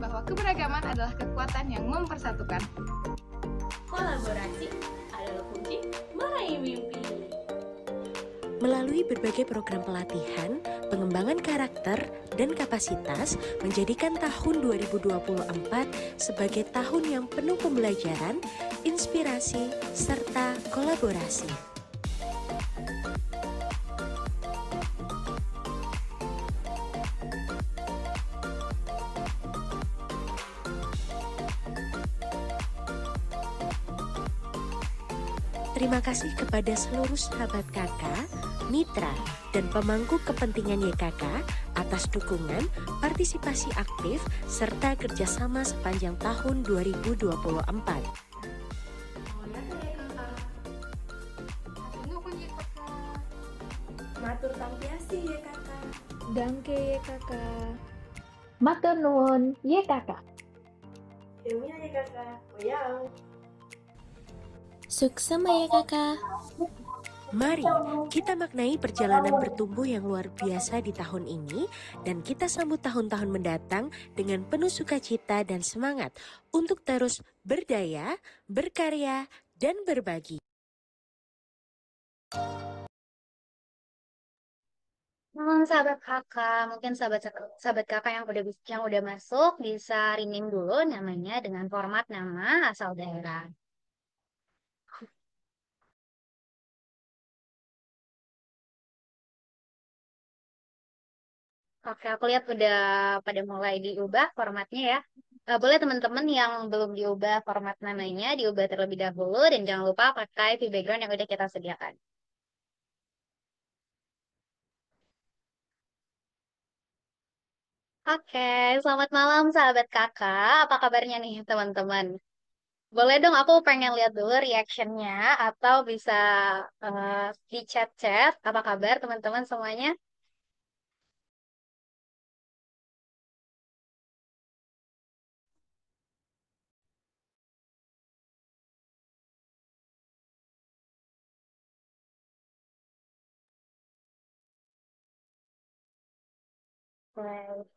bahwa keberagaman adalah kekuatan yang mempersatukan. Kolaborasi adalah kunci meraih mimpi. Melalui berbagai program pelatihan, pengembangan karakter, dan kapasitas menjadikan tahun 2024 sebagai tahun yang penuh pembelajaran, inspirasi, serta kolaborasi. Terima kasih kepada seluruh sahabat kakak, mitra, dan pemangku kepentingan YKK atas dukungan, partisipasi aktif, serta kerjasama sepanjang tahun 2024. Matur tampiasi ya kakak. Dangke ye kakak. Matur nuwun ye kakak. Ilmunya ya kakak. Goyang. Suksema ya kakak. Mari kita maknai perjalanan bertumbuh yang luar biasa di tahun ini dan kita sambut tahun-tahun mendatang dengan penuh sukacita dan semangat untuk terus berdaya, berkarya, dan berbagi. Sahabat kakak, mungkin sahabat kakak yang udah masuk bisa rename dulu namanya dengan format nama asal daerah. Oke, aku lihat udah pada mulai diubah formatnya ya. Boleh teman-teman yang belum diubah format namanya, diubah terlebih dahulu dan jangan lupa pakai view background yang udah kita sediakan. Oke, selamat malam sahabat kakak. Apa kabarnya nih teman-teman? Boleh dong aku pengen lihat dulu reactionnya atau bisa di chat-chat. Apa kabar teman-teman semuanya? Baik.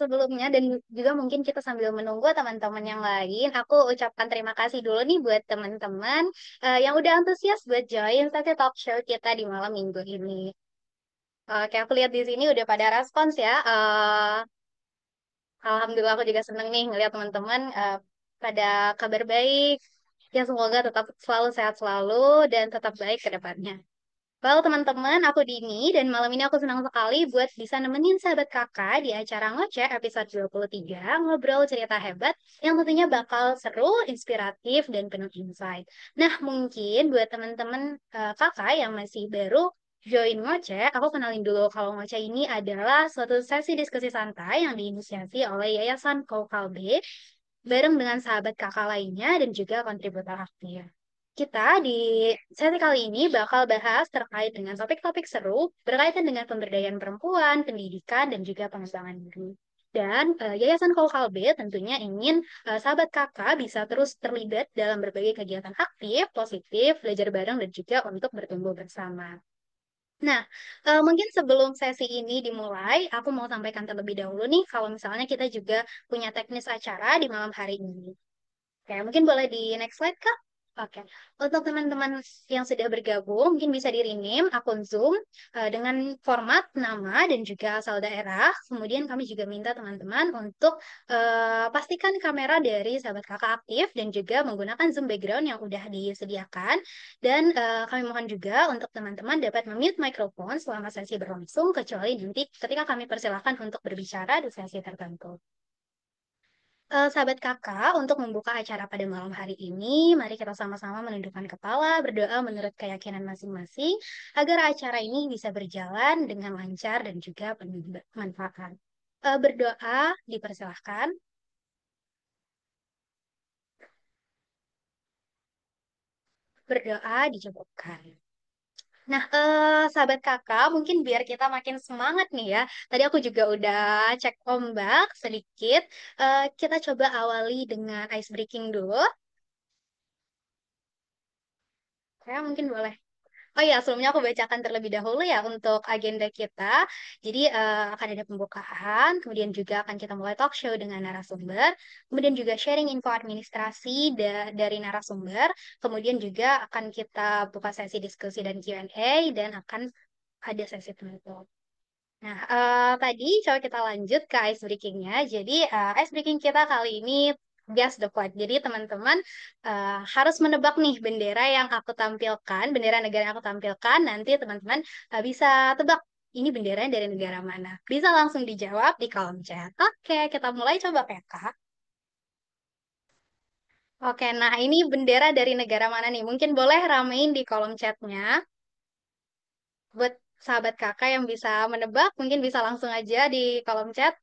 Sebelumnya dan juga mungkin kita sambil menunggu teman-teman yang lain, aku ucapkan terima kasih dulu nih buat teman-teman yang udah antusias buat join sesi talk show kita di malam minggu ini. Oke, aku lihat di sini udah pada respons ya. Alhamdulillah aku juga seneng nih ngeliat teman-teman pada kabar baik. Ya semoga tetap selalu sehat selalu dan tetap baik ke depannya. Halo teman-teman, aku Dini dan malam ini aku senang sekali buat bisa nemenin sahabat kakak di acara Ngoceh episode 23, ngobrol cerita hebat yang tentunya bakal seru, inspiratif, dan penuh insight. Nah, mungkin buat teman-teman kakak yang masih baru join Ngoceh, aku kenalin dulu kalau Ngoceh ini adalah suatu sesi diskusi santai yang diinisiasi oleh Yayasan Kaukalbe bareng dengan sahabat kakak lainnya dan juga kontributor aktif. Kita di sesi kali ini bakal bahas terkait dengan topik-topik seru berkaitan dengan pemberdayaan perempuan, pendidikan, dan juga pengembangan diri. Dan Yayasan Kaukalbe tentunya ingin sahabat kakak bisa terus terlibat dalam berbagai kegiatan aktif, positif, belajar bareng, dan juga untuk bertumbuh bersama. Nah, mungkin sebelum sesi ini dimulai, aku mau sampaikan terlebih dahulu nih, kalau misalnya kita juga punya teknis acara di malam hari ini. Oke, mungkin boleh di next slide, Kak? Oke, untuk teman-teman yang sudah bergabung, mungkin bisa di-rename akun Zoom dengan format nama dan juga asal daerah. Kemudian kami juga minta teman-teman untuk pastikan kamera dari sahabat kakak aktif dan juga menggunakan Zoom background yang udah disediakan. Dan kami mohon juga untuk teman-teman dapat memute mikrofon selama sesi berlangsung, kecuali nanti ketika kami persilahkan untuk berbicara di sesi tertentu. Sahabat kakak, untuk membuka acara pada malam hari ini, mari kita sama-sama menundukkan kepala, berdoa menurut keyakinan masing-masing, agar acara ini bisa berjalan dengan lancar dan juga penuh manfaat. Berdoa dipersilahkan. Berdoa dijawabkan. Nah, sahabat kakak, mungkin biar kita makin semangat nih ya. Tadi aku juga udah cek ombak sedikit. Kita coba awali dengan ice breaking dulu. Ya, mungkin boleh. Oh ya, sebelumnya aku bacakan terlebih dahulu ya untuk agenda kita. Jadi akan ada pembukaan, kemudian juga akan kita mulai talk show dengan narasumber, kemudian juga sharing info administrasi dari narasumber, kemudian juga akan kita buka sesi diskusi dan Q&A, dan akan ada sesi penutup. Nah, tadi coba kita lanjut ke ice breaking-nya. Jadi, ice breaking kita kali ini guess the flag. Jadi, teman-teman harus menebak nih bendera yang aku tampilkan, bendera negara yang aku tampilkan. Nanti teman-teman bisa tebak ini benderanya dari negara mana. Bisa langsung dijawab di kolom chat. Oke, kita mulai coba ya, Kak. Oke, nah ini bendera dari negara mana nih? Mungkin boleh ramein di kolom chatnya. Buat sahabat kakak yang bisa menebak, mungkin bisa langsung aja di kolom chat.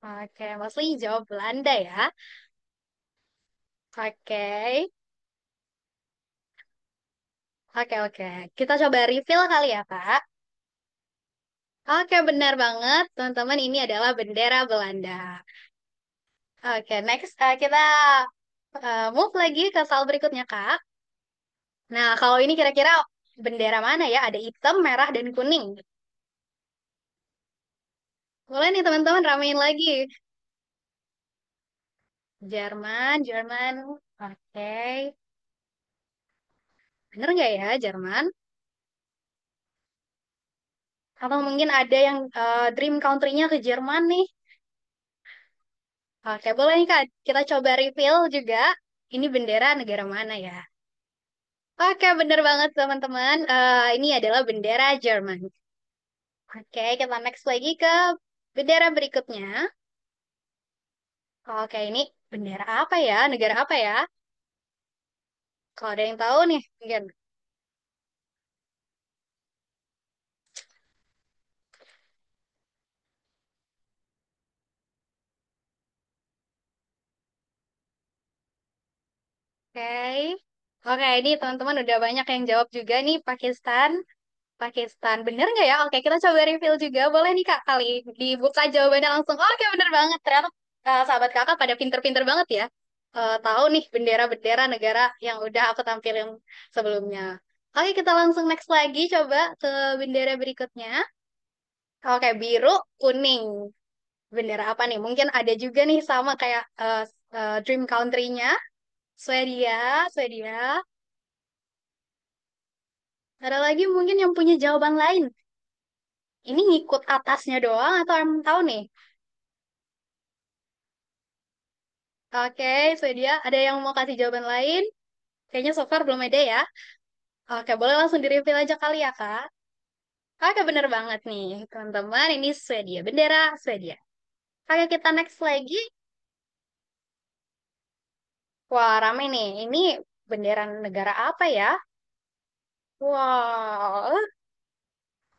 Oke, mostly jawab Belanda ya. Oke, oke. Kita coba reveal kali ya, Kak. Oke, benar banget. Teman-teman, ini adalah bendera Belanda. Oke, next kita move lagi ke soal berikutnya, Kak. Nah, kalau ini kira-kira bendera mana ya? Ada hitam, merah, dan kuning. Boleh nih teman-teman ramein lagi. Jerman, Jerman. Oke. Bener nggak ya, Jerman? Atau mungkin ada yang dream country-nya ke Jerman nih? Oke, boleh nih Kak. Kita coba reveal juga. Ini bendera negara mana ya? Oke, bener banget teman-teman. Ini adalah bendera Jerman. Oke, kita next lagi ke bendera berikutnya. Oke, ini bendera apa ya? Negara apa ya? Kalau ada yang tahu nih, mungkin. Oke. Oke, ini teman-teman udah banyak yang jawab juga nih Pakistan. Pakistan, bener nggak ya? Oke, kita coba reveal juga. Boleh nih Kak, kali dibuka jawabannya langsung. Oke, bener banget. Ternyata sahabat kakak pada pinter-pinter banget ya. Tahu nih bendera-bendera negara yang udah aku tampilin sebelumnya. Oke, kita langsung next lagi. Coba ke bendera berikutnya. Oke, biru, kuning. Bendera apa nih? Mungkin ada juga nih sama kayak dream country-nya. Swedia, Swedia. Ada lagi mungkin yang punya jawaban lain. Ini ngikut atasnya doang atau emang tahu nih? Oke, Swedia. Ada yang mau kasih jawaban lain? Kayaknya so far belum ada ya. Oke, boleh langsung di-reveal aja kali ya, Kak. Oke, bener banget nih, teman-teman. Ini Swedia, bendera Swedia. Oke, kita next lagi. Wah, rame nih. Ini bendera negara apa ya? Wow.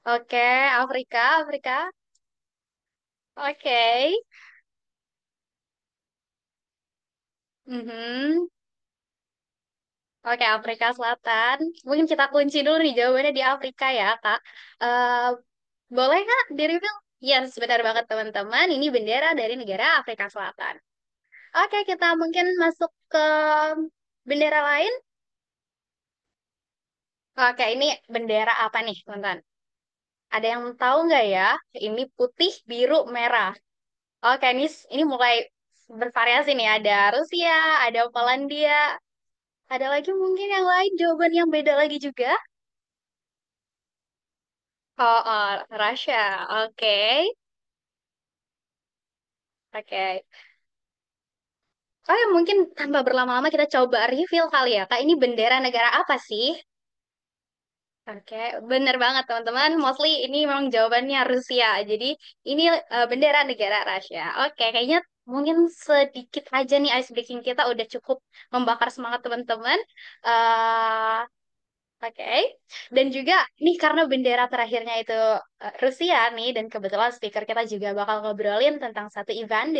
Oke, Afrika, Afrika. Oke. Mhm. Oke, Afrika Selatan. Mungkin kita kunci dulu nih jawabannya di Afrika ya, Kak. Eh, boleh nggak di-reveal? Yes, benar banget teman-teman. Ini bendera dari negara Afrika Selatan. Oke, kita mungkin masuk ke bendera lain. Oke, ini bendera apa nih, teman-teman? Ada yang tahu nggak ya? Ini putih, biru, merah. Oke, ini mulai bervariasi nih. Ada Rusia, ada Polandia, ada lagi mungkin yang lain jawaban yang beda lagi juga. Oh, Russia. Oke. Oke. Oh ya, mungkin tanpa berlama-lama kita coba reveal kali ya, Kak. Ini bendera negara apa sih? Oke, bener banget teman-teman. Mostly ini memang jawabannya Rusia. Jadi ini bendera negara Rusia. Oke, kayaknya mungkin sedikit aja nih ice breaking kita udah cukup membakar semangat teman-teman. Eh, Oke. Dan juga nih karena bendera terakhirnya itu Rusia nih, dan kebetulan speaker kita juga bakal ngobrolin tentang satu event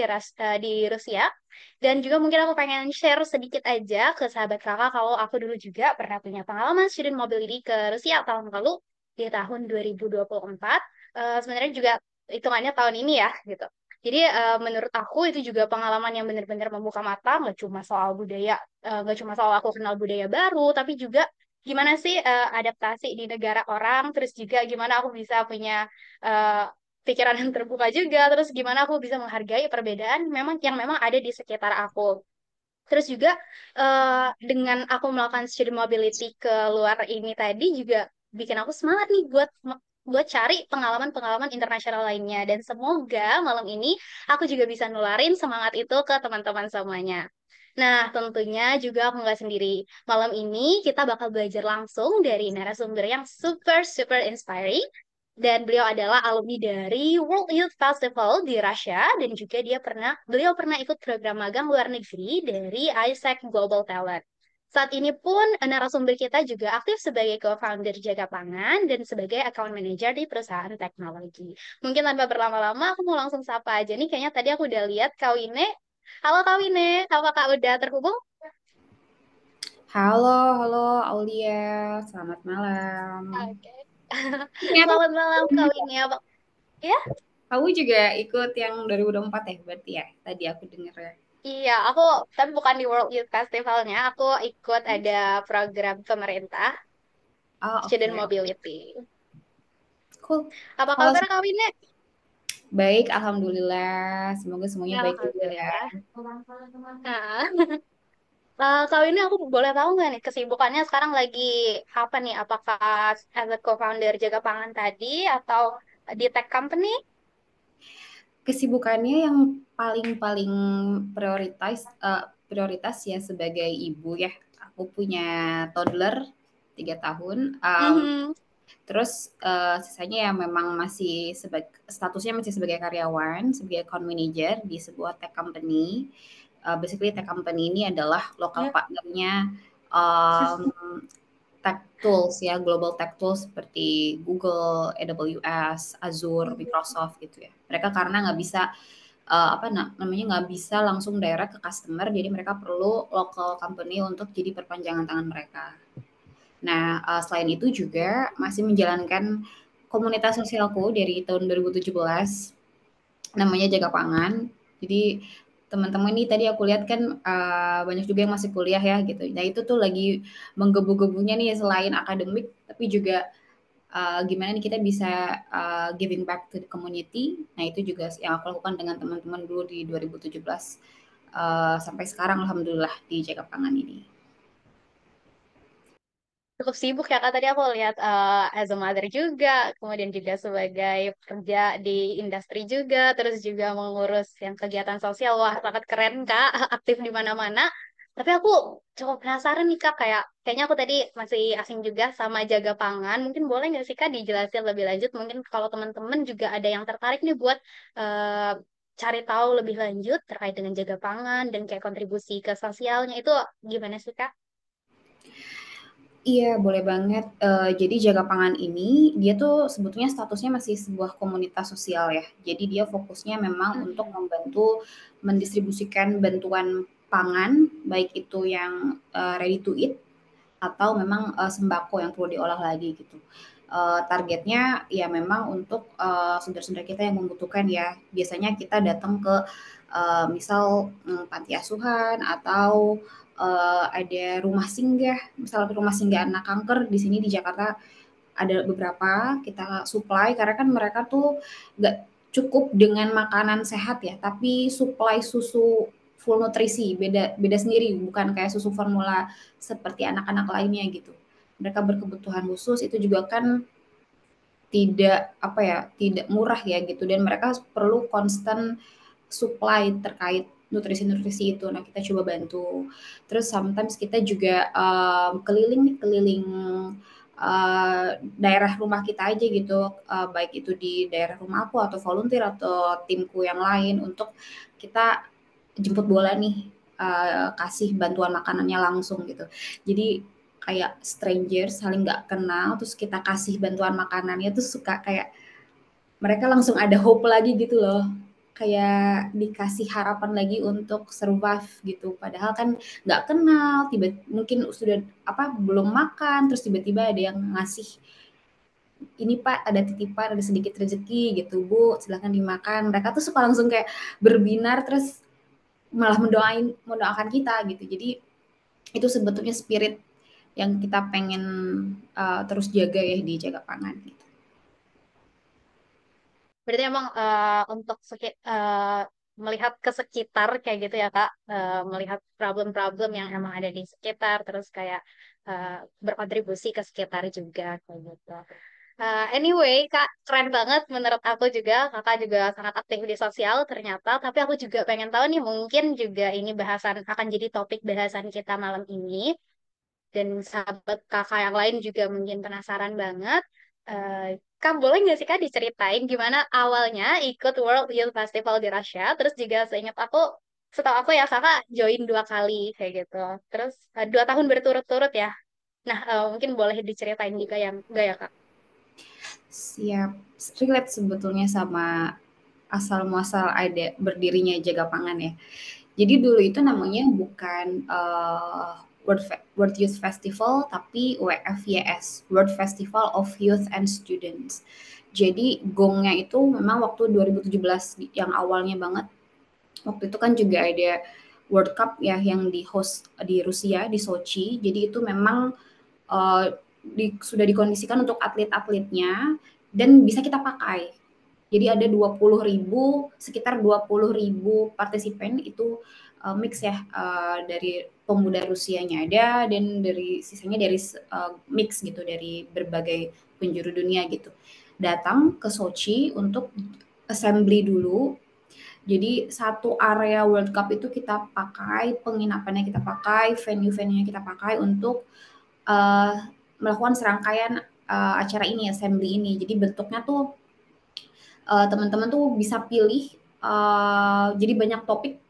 di Rusia. Dan juga mungkin aku pengen share sedikit aja ke sahabat kakak kalau aku dulu juga pernah punya pengalaman student mobility ke Rusia tahun lalu di tahun 2024. Sebenarnya juga hitungannya tahun ini ya gitu. Jadi menurut aku itu juga pengalaman yang benar-benar membuka mata, nggak cuma soal budaya, nggak cuma soal aku kenal budaya baru, tapi juga gimana sih adaptasi di negara orang, terus juga gimana aku bisa punya eh, pikiran yang terbuka juga, terus gimana aku bisa menghargai perbedaan memang ada di sekitar aku. Terus juga dengan aku melakukan student mobility ke luar ini tadi juga bikin aku semangat nih buat cari pengalaman-pengalaman internasional lainnya. Dan semoga malam ini aku juga bisa nularin semangat itu ke teman-teman semuanya. Nah, tentunya juga aku nggak sendiri. Malam ini kita bakal belajar langsung dari narasumber yang super, super inspiring. Dan beliau adalah alumni dari World Youth Festival di Russia dan juga beliau pernah ikut program magang luar negeri dari ISEC Global Talent. Saat ini pun narasumber kita juga aktif sebagai co-founder Jaga Pangan dan sebagai account manager di perusahaan teknologi. Mungkin tanpa berlama-lama aku mau langsung sapa aja nih. Kayaknya tadi aku udah lihat Kak Wine. Halo Kak Wine, apakah udah terhubung? Halo, halo Aulia, selamat malam. Oke. Ternyata Selamat malam Kak Wine. Ya? kamu juga ikut yang 2024 ya, berarti ya? Tadi aku dengar ya. Iya, aku tapi bukan di World Youth Festivalnya. Aku ikut ada program pemerintah Oh, Student oke. Mobility. Cool. Apa Halo, kabar Kak Wine? baik, alhamdulillah. Semoga semuanya baik juga ya. Alhamdulillah. Nah, Kak Wine aku boleh tahu nggak nih kesibukannya sekarang lagi apa nih? Apakah as a co-founder Jaga Pangan tadi atau di tech company? Kesibukannya yang paling-paling prioritas ya sebagai ibu ya. Aku punya toddler 3 tahun. Mhm. Terus sisanya ya memang masih statusnya masih sebagai karyawan, sebagai account manager di sebuah tech company. Basically tech company ini adalah lokal Ya. partnernya um, tech tools ya, global tech tools seperti Google, AWS, Azure, Microsoft gitu ya. Mereka karena nggak bisa namanya nggak bisa langsung direct ke customer, jadi mereka perlu local company untuk jadi perpanjangan tangan mereka. Nah, selain itu juga masih menjalankan komunitas sosialku dari tahun 2017, namanya Jaga Pangan. Jadi teman-teman ini tadi aku lihat kan banyak juga yang masih kuliah ya gitu. Nah itu tuh lagi menggebu-gebunya nih selain akademik, tapi juga gimana nih kita bisa giving back to the community. Nah itu juga yang aku lakukan dengan teman-teman dulu di 2017 sampai sekarang alhamdulillah di Jaga Pangan ini. Cukup sibuk ya Kak. Tadi aku lihat as a mother juga, kemudian juga sebagai kerja di industri juga, terus juga mengurus yang kegiatan sosial. Wah, sangat keren Kak, aktif di mana-mana. Tapi aku cukup penasaran nih Kak, kayaknya aku tadi masih asing juga sama Jaga Pangan. Mungkin boleh nggak sih Kak dijelasin lebih lanjut? Mungkin kalau teman-teman juga ada yang tertarik nih buat eh, cari tahu lebih lanjut terkait dengan Jaga Pangan dan kayak kontribusi ke sosialnya itu gimana sih Kak? Iya, boleh banget. Jadi Jaga Pangan ini, dia tuh sebetulnya statusnya masih sebuah komunitas sosial ya. Jadi dia fokusnya memang untuk Mhm. membantu mendistribusikan bantuan pangan, baik itu yang ready to eat atau memang sembako yang perlu diolah lagi gitu. Targetnya ya memang untuk saudara-saudara kita yang membutuhkan ya. Biasanya kita datang ke misal panti asuhan atau ada rumah singgah, misal rumah singgah anak kanker di sini di Jakarta ada beberapa kita supply karena kan mereka tuh nggak cukup dengan makanan sehat ya, tapi supply susu full nutrisi beda beda sendiri, bukan kayak susu formula seperti anak-anak lainnya gitu. Mereka berkebutuhan khusus itu juga kan tidak apa ya, tidak murah ya gitu dan mereka perlu constant supply terkait nutrisi-nutrisi itu. Nah, kita coba bantu. Terus sometimes kita juga keliling daerah rumah kita aja gitu, baik itu di daerah rumah aku atau volunteer atau timku yang lain untuk kita jemput bola nih, kasih bantuan makanannya langsung gitu. Jadi kayak stranger saling nggak kenal terus kita kasih bantuan makanannya tuh suka kayak mereka langsung ada hope lagi gitu loh. Kayak dikasih harapan lagi untuk survive gitu. Padahal kan nggak kenal, mungkin sudah belum makan, terus tiba-tiba ada yang ngasih ini Pak ada titipan, ada sedikit rezeki gitu Bu, silahkan dimakan. Mereka tuh suka langsung kayak berbinar terus malah mendoakan kita gitu. Jadi itu sebetulnya spirit yang kita pengen terus jaga ya di Jaga Pangan gitu. Berarti emang untuk melihat ke sekitar kayak gitu ya Kak, melihat problem-problem yang emang ada di sekitar, terus kayak berkontribusi ke sekitar juga kayak gitu. Anyway, Kak, keren banget menurut aku juga. Kakak juga sangat aktif di sosial ternyata. Tapi aku juga pengen tahu nih, mungkin juga ini bahasan akan jadi topik bahasan kita malam ini. Dan sahabat kakak yang lain juga mungkin penasaran banget. Kak, boleh nggak sih Kak diceritain gimana awalnya ikut World Youth Festival di Russia? Terus juga setahu aku ya kakak join 2 kali kayak gitu. Terus 2 tahun berturut-turut ya. Nah, mungkin boleh diceritain juga yang enggak ya Kak? Siap, relate sebetulnya sama asal muasal ada berdirinya Jaga Pangan ya. Jadi dulu itu namanya bukan World Youth Festival tapi WFYS, World Festival of Youth and Students. Jadi gongnya itu memang waktu 2017 yang awalnya banget. Waktu itu kan juga ada World Cup ya yang di host di Rusia di Sochi. Jadi itu memang sudah dikondisikan untuk atlet-atletnya dan bisa kita pakai. Jadi ada 20.000, sekitar 20.000 partisipan itu mix ya dari pemuda Rusianya ada dan dari sisanya dari mix gitu dari berbagai penjuru dunia gitu. Datang ke Sochi untuk assembly dulu. Jadi satu area World Cup itu kita pakai, penginapannya kita pakai, venue-venue-nya kita pakai untuk uh, melakukan serangkaian acara ini, assembly ini. Jadi bentuknya tuh teman-teman tuh bisa pilih. Jadi banyak topik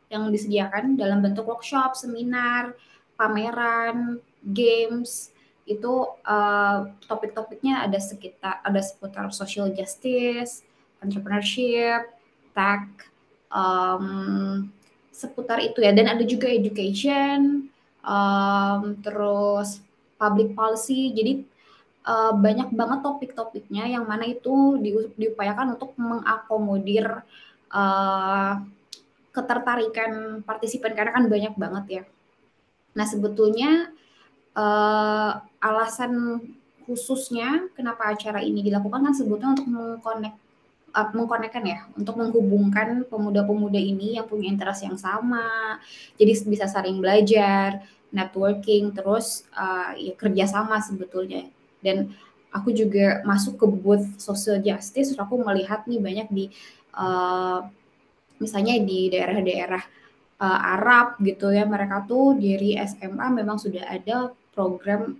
yang disediakan dalam bentuk workshop, seminar, pameran, games. Itu topik-topiknya ada seputar social justice, entrepreneurship, tech, seputar itu ya. Dan ada juga education, terus public policy. Jadi banyak banget topik-topiknya yang mana itu diupayakan untuk mengakomodir uh, ketertarikan partisipan karena kan banyak banget ya. Nah sebetulnya alasan khususnya kenapa acara ini dilakukan kan sebetulnya untuk mengkonekkan ya, untuk menghubungkan pemuda-pemuda ini yang punya interest yang sama, jadi bisa saling belajar, networking, terus ya kerjasama sebetulnya. Dan aku juga masuk ke booth social justice, aku melihat nih banyak di misalnya di daerah-daerah Arab gitu ya, mereka tuh dari SMA memang sudah ada program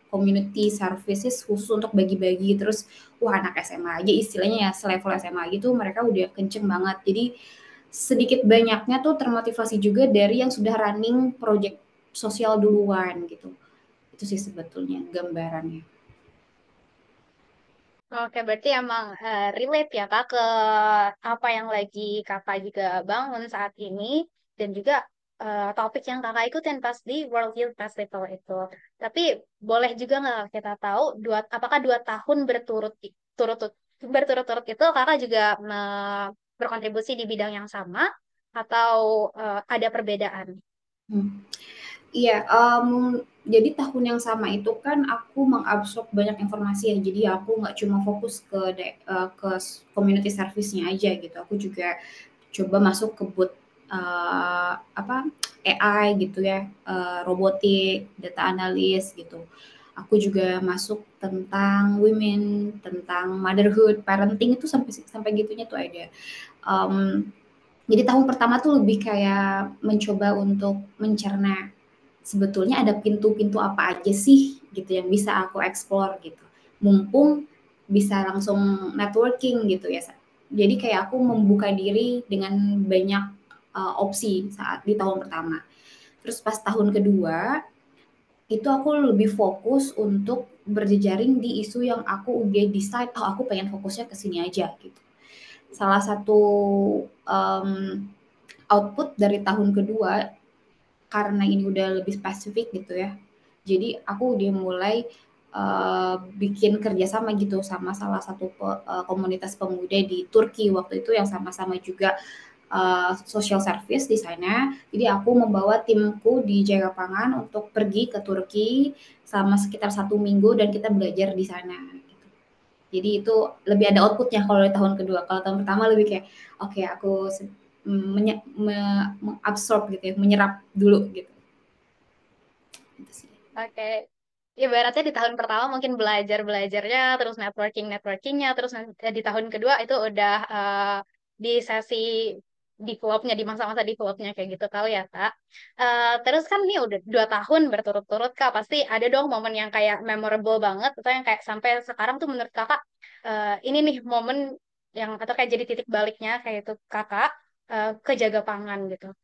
community services khusus untuk bagi-bagi. Terus wah anak SMA aja istilahnya ya selevel SMA gitu mereka udah kenceng banget. Jadi sedikit banyaknya tuh termotivasi juga dari yang sudah running project sosial duluan gitu. Itu sih sebetulnya gambarannya. Oke, berarti emang relate ya Kak ke apa yang lagi Kakak juga bangun saat ini dan juga topik yang Kakak ikutin pas di World Youth Festival itu. Tapi boleh juga nggak kita tahu apakah 2 tahun turut berturut-turut itu Kakak juga berkontribusi di bidang yang sama atau ada perbedaan? Hmm. Iya, jadi tahun yang sama itu kan aku mengabsorb banyak informasi ya. Jadi aku nggak cuma fokus ke community service-nya aja gitu. Aku juga coba masuk ke booth AI gitu ya, robotik, data analis gitu. Aku juga masuk tentang women, tentang motherhood, parenting itu sampai sampai gitunya tuh ada. Um, jadi tahun pertama tuh lebih kayak mencoba untuk mencerna sebetulnya ada pintu-pintu apa aja sih gitu yang bisa aku explore gitu. Mumpung bisa langsung networking gitu ya. Jadi kayak aku membuka diri dengan banyak opsi saat di tahun pertama. Terus pas tahun kedua itu aku lebih fokus untuk berjejaring di isu yang aku udah decide, oh aku pengen fokusnya ke sini aja gitu. Salah satu um, output dari tahun kedua karena ini udah lebih spesifik gitu ya. Jadi aku udah mulai bikin kerjasama gitu sama salah satu komunitas pemuda di Turki waktu itu yang sama-sama juga social service di sana. Jadi aku membawa timku di Jagapangan untuk pergi ke Turki selama sekitar 1 minggu dan kita belajar di sana. Gitu. Jadi itu lebih ada outputnya kalau di tahun kedua. Kalau tahun pertama lebih kayak oke, aku mengabsorb gitu ya, menyerap dulu gitu. Gitu sih. Oke. Ibaratnya di tahun pertama mungkin belajarnya, terus networkingnya, terus di tahun kedua itu udah di sesi developnya, di masa-masa developnya kayak gitu kali ya Kak. Terus kan nih udah 2 tahun berturut-turut Kak, pasti ada dong momen yang kayak memorable banget, atau yang kayak sampai sekarang tuh menurut Kakak ini nih momen yang atau kayak jadi titik baliknya kayak itu Kakak ke jaga pangan gitu.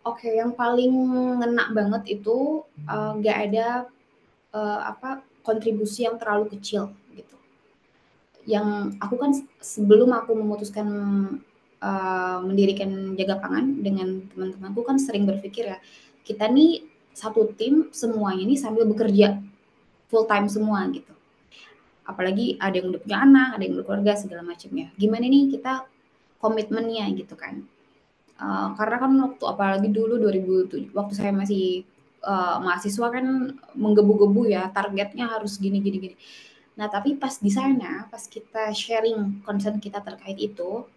Oke, yang paling ngena banget itu nggak ada kontribusi yang terlalu kecil gitu. Yang aku kan sebelum aku memutuskan mendirikan Jaga Pangan dengan teman-temanku kan sering berpikir ya, kita nih satu tim semuanya ini sambil bekerja full time semua gitu. Apalagi ada yang udah punya anak, ada yang berkeluarga segala macamnya. Gimana nih kita komitmennya gitu kan? Karena kan waktu apalagi dulu 2007 waktu saya masih mahasiswa kan menggebu-gebu ya targetnya harus gini gini gini. Nah tapi pas di sana pas kita sharing concern kita terkait itu,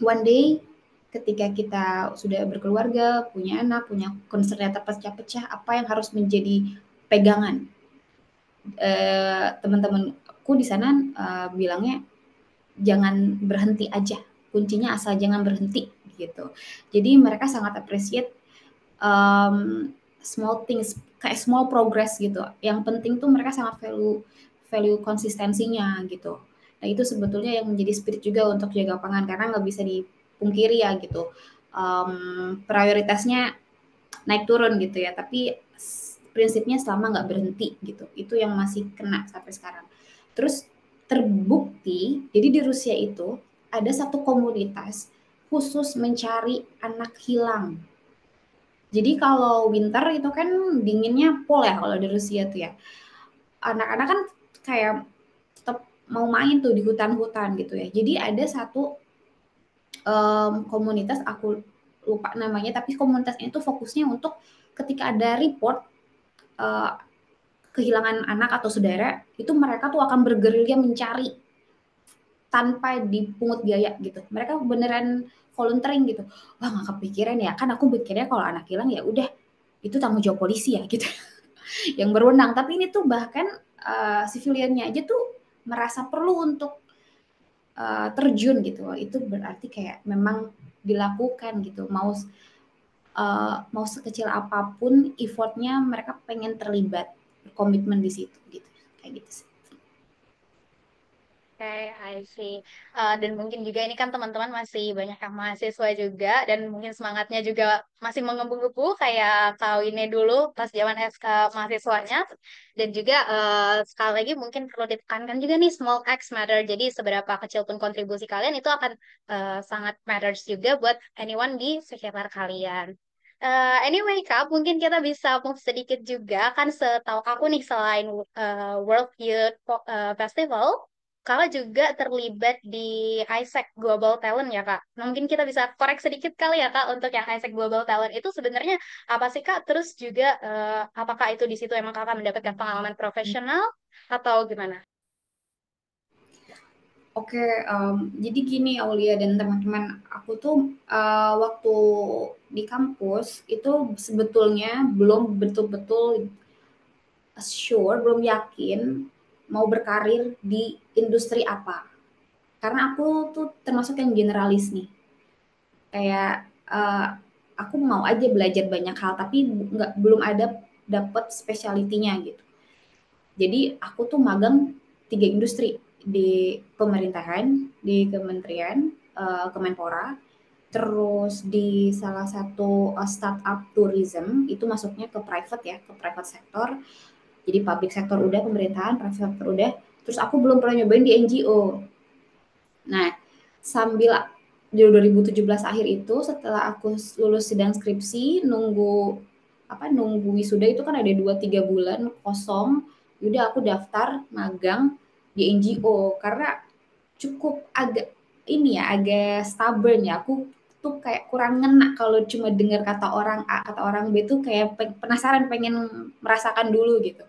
one day ketika kita sudah berkeluarga, punya anak, punya concernnya terpecah-pecah, apa yang harus menjadi pegangan? Teman-temanku di sana bilangnya jangan berhenti aja, kuncinya asal jangan berhenti gitu. Jadi mereka sangat appreciate small things, kayak small progress gitu. Yang penting tuh mereka sangat value konsistensinya gitu. Nah itu sebetulnya yang menjadi spirit juga untuk jaga pangan karena nggak bisa dipungkiri ya gitu. Prioritasnya naik turun gitu ya, tapi prinsipnya selama nggak berhenti gitu. Itu yang masih kena sampai sekarang. Terus terbukti, jadi di Rusia itu ada satu komunitas khusus mencari anak hilang. Jadi kalau winter itu kan dinginnya pol ya kalau di Rusia tuh ya. Anak-anak kan kayak tetap mau main tuh di hutan-hutan gitu ya. Jadi ada satu komunitas aku lupa namanya, tapi komunitasnya itu fokusnya untuk ketika ada report kehilangan anak atau saudara, itu mereka tuh akan bergerilya mencari tanpa dipungut biaya gitu. Mereka beneran volunteering gitu. Wah nggak kepikiran ya, kan aku pikirnya kalau anak hilang ya udah itu tanggung jawab polisi ya gitu yang berwenang. Tapi ini tuh bahkan siviliannya aja tuh merasa perlu untuk terjun gitu. Itu berarti kayak memang dilakukan gitu. Mau sekecil apapun effortnya mereka pengen terlibat komitmen di situ gitu kayak gitu sih. Oke, I see. Dan mungkin juga ini kan teman-teman masih banyak yang mahasiswa juga dan mungkin semangatnya juga masih menggebu-gebu kayak kau ini dulu pas zaman SK mahasiswanya. Dan juga sekali lagi mungkin perlu ditekankan juga nih small acts matter. Jadi seberapa kecil pun kontribusi kalian itu akan sangat matters juga buat anyone di sekitar kalian. Anyway, Kak, mungkin kita bisa move sedikit juga. Kan setahu aku nih, selain World Youth Festival, Kakak juga terlibat di ISEC Global Talent ya, Kak. Nah, mungkin kita bisa korek sedikit kali ya, Kak, untuk yang ISEC Global Talent itu sebenarnya apa sih, Kak? Terus juga apakah itu di situ emang Kakak mendapatkan pengalaman profesional atau gimana? Oke, jadi gini Aulia dan teman-teman, aku tuh waktu di kampus itu sebetulnya belum betul-betul sure, belum yakin mau berkarir di industri apa. Karena aku tuh termasuk yang generalis nih. Kayak aku mau aja belajar banyak hal, tapi belum ada dapet spesialitinya gitu. Jadi aku tuh magang 3 industri di pemerintahan, di Kementerian Kemenpora, terus di salah satu startup tourism itu masuknya ke private ya, ke private sector. Jadi public sector udah, pemerintahan, private sector udah. Terus aku belum pernah nyobain di NGO. Nah, sambil di 2017 akhir itu setelah aku lulus sidang skripsi nunggu wisuda itu kan ada 2-3 bulan kosong udah aku daftar magang di NGO karena cukup agak ini ya, agak stubborn ya. Aku tuh kayak kurang ngena kalau cuma dengar kata orang A, kata orang B tuh kayak penasaran pengen merasakan dulu gitu.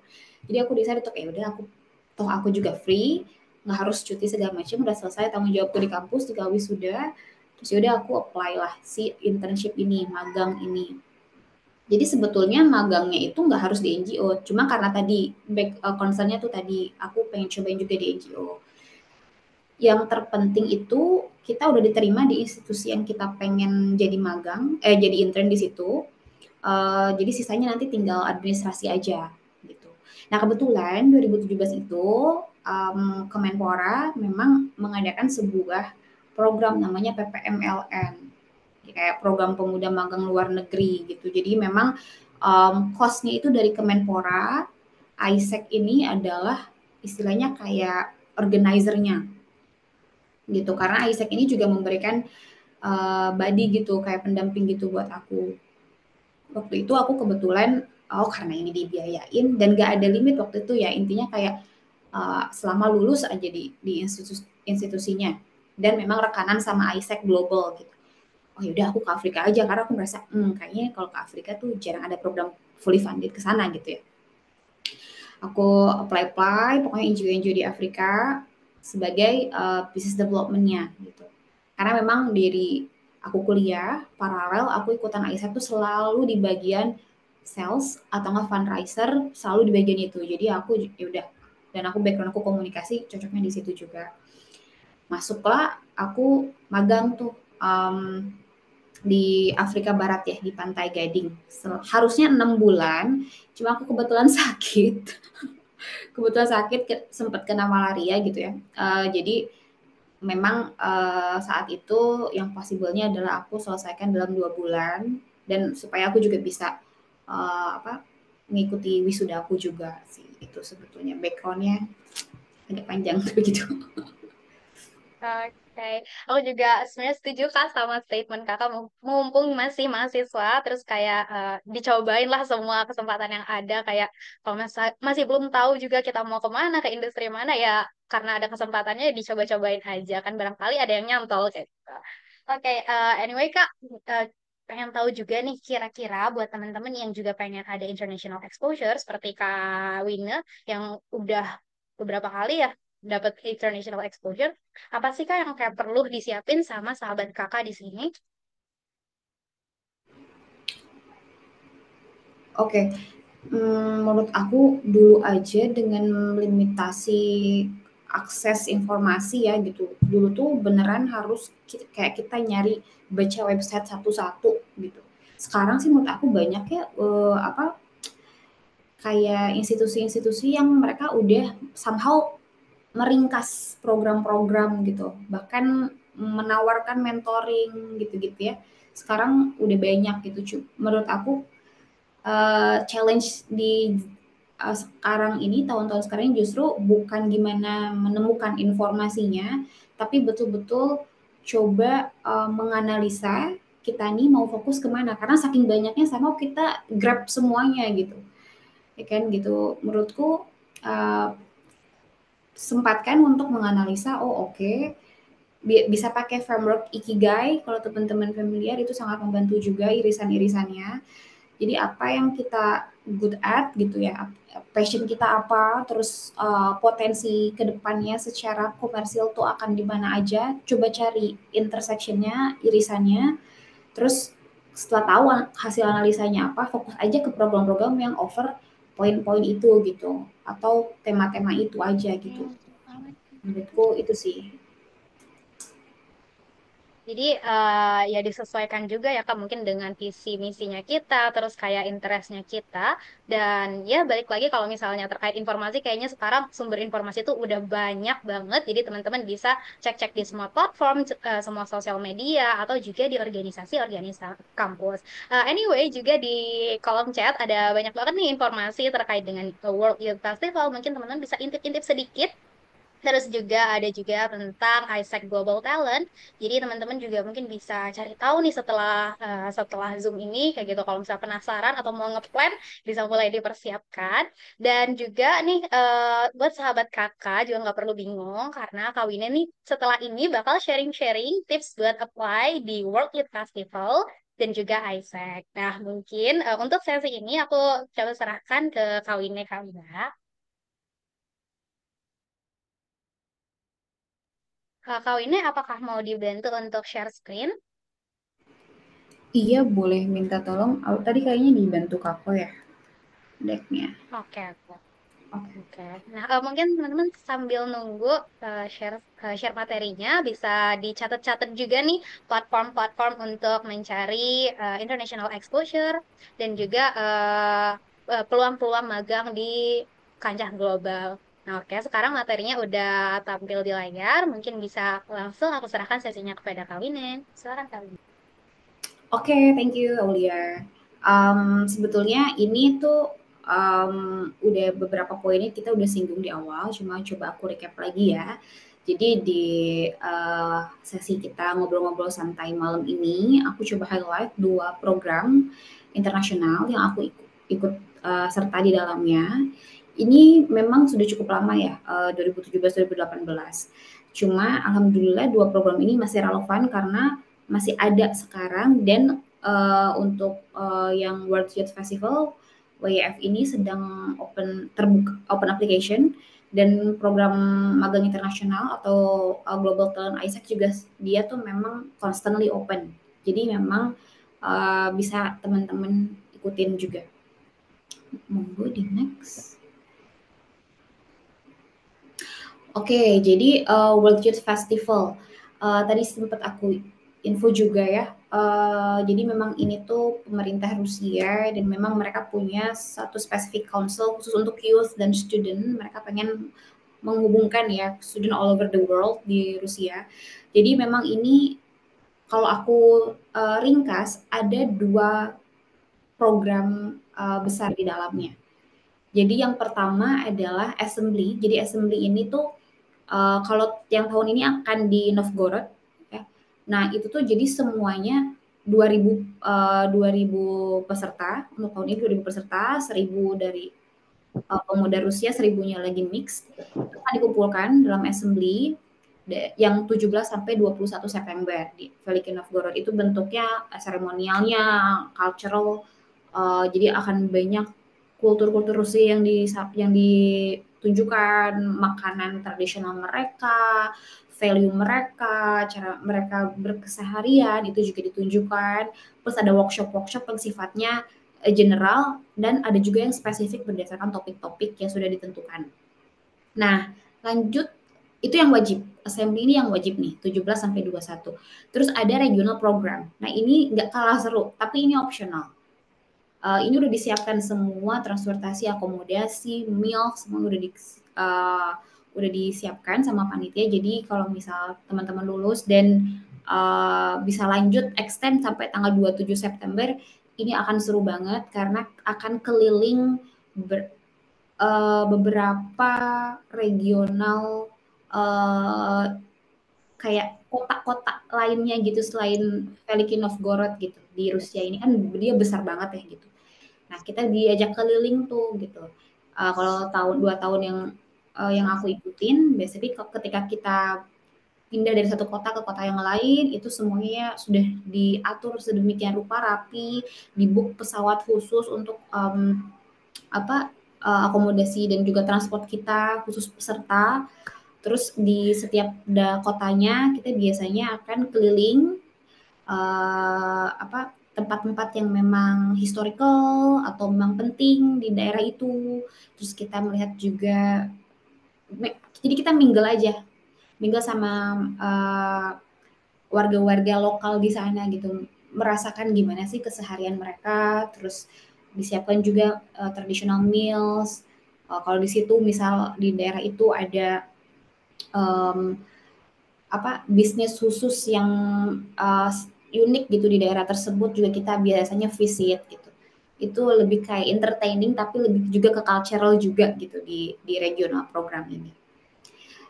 Jadi aku desain tuh kayak udah aku toh aku juga free, nggak harus cuti segala macam, udah selesai tanggung jawabku di kampus, juga wisuda. Terus yaudah aku apply lah si internship ini, magang ini. Jadi sebetulnya magangnya itu nggak harus di NGO, cuma karena tadi concernnya tuh tadi aku pengen cobain juga di NGO. Yang terpenting itu kita udah diterima di institusi yang kita pengen jadi magang, jadi intern di situ. Jadi sisanya nanti tinggal administrasi aja gitu. Nah kebetulan 2017 itu Kemenpora memang mengadakan sebuah program namanya PPMLN, kayak program pemuda magang luar negeri gitu. Jadi memang cost-nya itu dari Kemenpora, ISEC ini adalah istilahnya kayak organizer-nya gitu. Karena ISEC ini juga memberikan buddy gitu, kayak pendamping gitu buat aku. Waktu itu aku kebetulan karena ini dibiayain dan gak ada limit waktu itu ya, intinya kayak selama lulus aja di institusinya dan memang rekanan sama ISEC Global gitu. Oh yaudah aku ke Afrika aja karena aku merasa kayaknya kalau ke Afrika tuh jarang ada program fully funded ke sana gitu ya. Aku apply pokoknya NGO-NGO di Afrika sebagai business development-nya gitu. Karena memang dari aku kuliah paralel aku ikutan ISEC tuh selalu di bagian sales atau nggak fundraiser, selalu di bagian itu. Jadi aku ya udah, dan aku background aku komunikasi, cocoknya di situ juga. Masuklah aku magang tuh di Afrika Barat ya, di Pantai Gading. Harusnya 6 bulan, cuma aku kebetulan sakit. Kebetulan sakit, sempat kena malaria gitu ya. Jadi memang saat itu yang possible-nya adalah aku selesaikan dalam 2 bulan, dan supaya aku juga bisa mengikuti wisuda aku juga sih. Itu sebetulnya background-nya agak panjang tuh gitu. Oke, aku juga sebenarnya setuju Kak sama statement Kakak, mumpung masih mahasiswa, terus kayak dicobain lah semua kesempatan yang ada, kayak kalau masih belum tahu juga kita mau kemana, ke industri mana ya, karena ada kesempatannya ya dicoba-cobain aja, kan barangkali ada yang nyantol kayak gitu. Oke, anyway Kak, eh, pengen tahu juga nih kira-kira buat teman-teman yang juga pengen ada international exposure seperti Kak Wina yang udah beberapa kali ya dapat international exposure, apa sih Kak yang kayak perlu disiapin sama sahabat Kakak di sini? Oke, menurut aku dulu aja dengan limitasi akses informasi ya gitu. Dulu tuh beneran harus kayak kita nyari baca website satu-satu gitu. Sekarang sih menurut aku banyak ya kayak institusi-institusi yang mereka udah somehow meringkas program-program gitu. Bahkan menawarkan mentoring gitu-gitu ya. Sekarang udah banyak gitu. Menurut aku challenge di sekarang ini, tahun-tahun sekarang ini justru bukan gimana menemukan informasinya, tapi betul-betul coba menganalisa kita nih mau fokus kemana, karena saking banyaknya sama kita grab semuanya gitu, ya kan gitu. Menurutku uh, sempatkan untuk menganalisa, oh oke, bisa pakai framework Ikigai kalau teman-teman familiar, itu sangat membantu juga irisan-irisannya. Jadi apa yang kita good at gitu ya, passion kita apa, terus potensi kedepannya secara komersil tuh akan di mana aja, coba cari intersectionnya, irisannya, terus setelah tahu hasil analisanya apa, fokus aja ke program-program yang over poin-poin itu gitu, atau tema-tema itu aja gitu. Menurutku itu sih. Jadi ya disesuaikan juga ya Kak mungkin dengan visi misinya kita, terus kayak interestnya kita, dan ya balik lagi kalau misalnya terkait informasi kayaknya sekarang sumber informasi itu udah banyak banget, jadi teman-teman bisa cek-cek di semua platform, semua sosial media atau juga di organisasi-organisasi kampus. Anyway juga di kolom chat ada banyak banget nih informasi terkait dengan World Youth Festival, mungkin teman-teman bisa intip-intip sedikit Terus juga ada juga tentang Isaac Global Talent. Jadi teman-teman juga mungkin bisa cari tahu nih setelah Zoom ini kayak gitu. Kalau misalnya penasaran atau mau ngeplan bisa mulai dipersiapkan. Dan juga nih buat sahabat kakak juga nggak perlu bingung karena Kawinnya nih setelah ini bakal sharing-sharing tips buat apply di World Youth Festival dan juga Isaac. Nah mungkin untuk sesi ini aku coba serahkan ke Kawinnya Kawina. Kakak ini apakah mau dibantu untuk share screen? Iya, boleh minta tolong. Tadi kayaknya dibantu Kako ya, decknya. Oke, oke. Oke. Oke. Nah, mungkin teman-teman sambil nunggu share materinya bisa dicatat-catat juga nih platform-platform untuk mencari international exposure dan juga peluang-peluang magang di kancah global. Nah, oke, sekarang materinya udah tampil di layar, mungkin bisa langsung aku serahkan sesinya kepada Kawinen. Silakan Kawinen. Oke, thank you Aulia. Sebetulnya ini tuh udah beberapa poinnya kita udah singgung di awal, cuma coba aku recap lagi ya. Jadi di sesi kita ngobrol-ngobrol santai malam ini, aku coba highlight 2 program internasional yang aku ikut serta di dalamnya. Ini memang sudah cukup lama ya, 2017-2018. Cuma alhamdulillah 2 program ini masih relevan karena masih ada sekarang dan untuk yang World Youth Festival WYF ini sedang open application dan program magang internasional atau Global Talent Isaac juga dia tuh memang constantly open. Jadi memang bisa teman-teman ikutin juga. Monggo di next. Oke, jadi World Youth Festival. Tadi sempat aku info juga ya. Jadi memang ini tuh pemerintah Rusia dan memang mereka punya satu spesifik council khusus untuk youth dan student. Mereka pengen menghubungkan ya student all over the world di Rusia. Jadi memang ini kalau aku ringkas ada 2 program besar di dalamnya. Jadi yang pertama adalah assembly. Jadi assembly ini tuh kalau yang tahun ini akan di Novgorod ya. Nah, itu tuh jadi semuanya 2.000 peserta. Untuk tahun ini 2.000 peserta, 1.000 dari pemuda Rusia, 1.000-nya lagi mix. Itu akan dikumpulkan dalam assembly yang 17 sampai 21 September di Veliky Novgorod. Itu bentuknya seremonialnya, cultural, jadi akan banyak kultur-kultur Rusia yang ditunjukkan, makanan tradisional mereka, value mereka, cara mereka berkeseharian itu juga ditunjukkan. Plus ada workshop-workshop yang sifatnya general dan ada juga yang spesifik berdasarkan topik-topik yang sudah ditentukan. Nah, lanjut itu yang wajib. Assembly ini yang wajib nih, 17 sampai 21. Terus ada regional program. Nah, ini nggak kalah seru, tapi ini optional. Ini udah disiapkan semua transportasi, akomodasi, meal, semua udah disiapkan sama panitia. Jadi kalau misal teman-teman lulus dan bisa lanjut extend sampai tanggal 27 September, ini akan seru banget karena akan keliling beberapa regional kayak kota-kota lainnya gitu selain Veliky Novgorod gitu di Rusia ini kan dia besar banget ya gitu. Nah kita diajak keliling tuh gitu. Kalau 2 tahun yang aku ikutin, biasanya ketika kita pindah dari satu kota ke kota yang lain itu semuanya sudah diatur sedemikian rupa rapi, dibook pesawat khusus untuk akomodasi dan juga transport kita khusus peserta. Terus di setiap kotanya kita biasanya akan keliling tempat-tempat yang memang historical atau memang penting di daerah itu. Terus kita melihat juga, jadi kita mingle sama warga-warga lokal di sana gitu, merasakan gimana sih keseharian mereka. Terus disiapkan juga traditional meals. Kalau di situ misal di daerah itu ada bisnis khusus yang unik gitu di daerah tersebut juga kita biasanya visit gitu. Itu lebih kayak entertaining tapi lebih juga ke cultural juga gitu di regional program ini.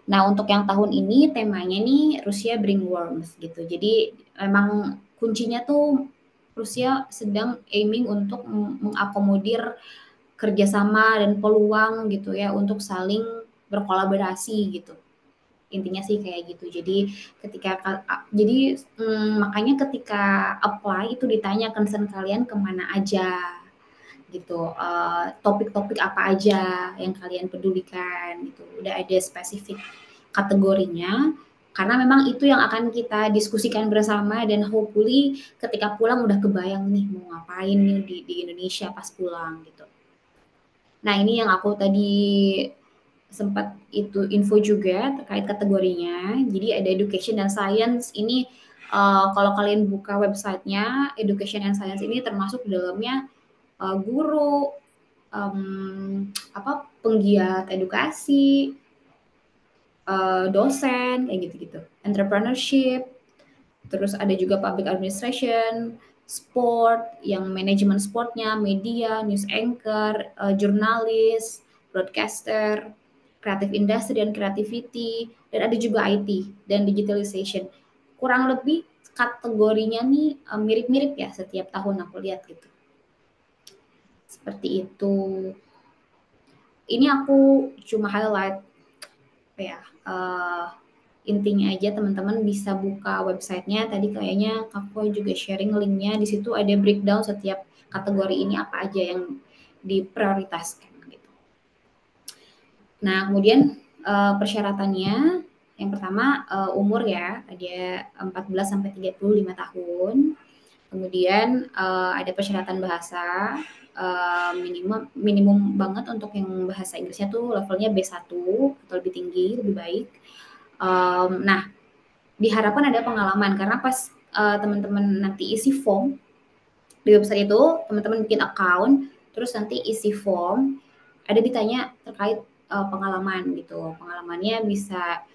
Nah, untuk yang tahun ini temanya nih Rusia Bring Worms gitu. Jadi memang kuncinya tuh Rusia sedang aiming untuk mengakomodir kerjasama dan peluang gitu ya untuk saling berkolaborasi gitu. Intinya sih kayak gitu. Jadi makanya ketika apply itu ditanya concern kalian kemana aja gitu, topik-topik apa aja yang kalian pedulikan gitu. Udah ada spesifik kategorinya karena memang itu yang akan kita diskusikan bersama dan hopefully ketika pulang udah kebayang nih mau ngapain nih di Indonesia pas pulang gitu. Nah, ini yang aku tadi sempat itu info juga terkait kategorinya. Jadi ada education dan science ini kalau kalian buka websitenya education and science ini termasuk di dalamnya guru, penggiat edukasi, dosen kayak gitu-gitu, entrepreneurship, terus ada juga public administration, sport, yang manajemen sportnya, media, news anchor, jurnalis, broadcaster, creative industry dan creativity, dan ada juga IT dan digitalization. Kurang lebih kategorinya nih mirip-mirip ya setiap tahun aku lihat gitu. Seperti itu. Ini aku cuma highlight ya, intinya aja teman-teman bisa buka websitenya. Tadi kayaknya aku juga sharing linknya. Di situ ada breakdown setiap kategori ini apa aja yang diprioritaskan gitu. Nah, kemudian persyaratannya yang pertama umur ya, ada 14 sampai 35 tahun. Kemudian ada persyaratan bahasa, minimum banget untuk yang bahasa Inggrisnya tuh levelnya B1 atau lebih tinggi, lebih baik. Nah, diharapkan ada pengalaman karena pas teman-teman nanti isi form di website itu, teman-teman bikin account, terus nanti isi form, ada ditanya terkait pengalaman gitu. Pengalamannya bisa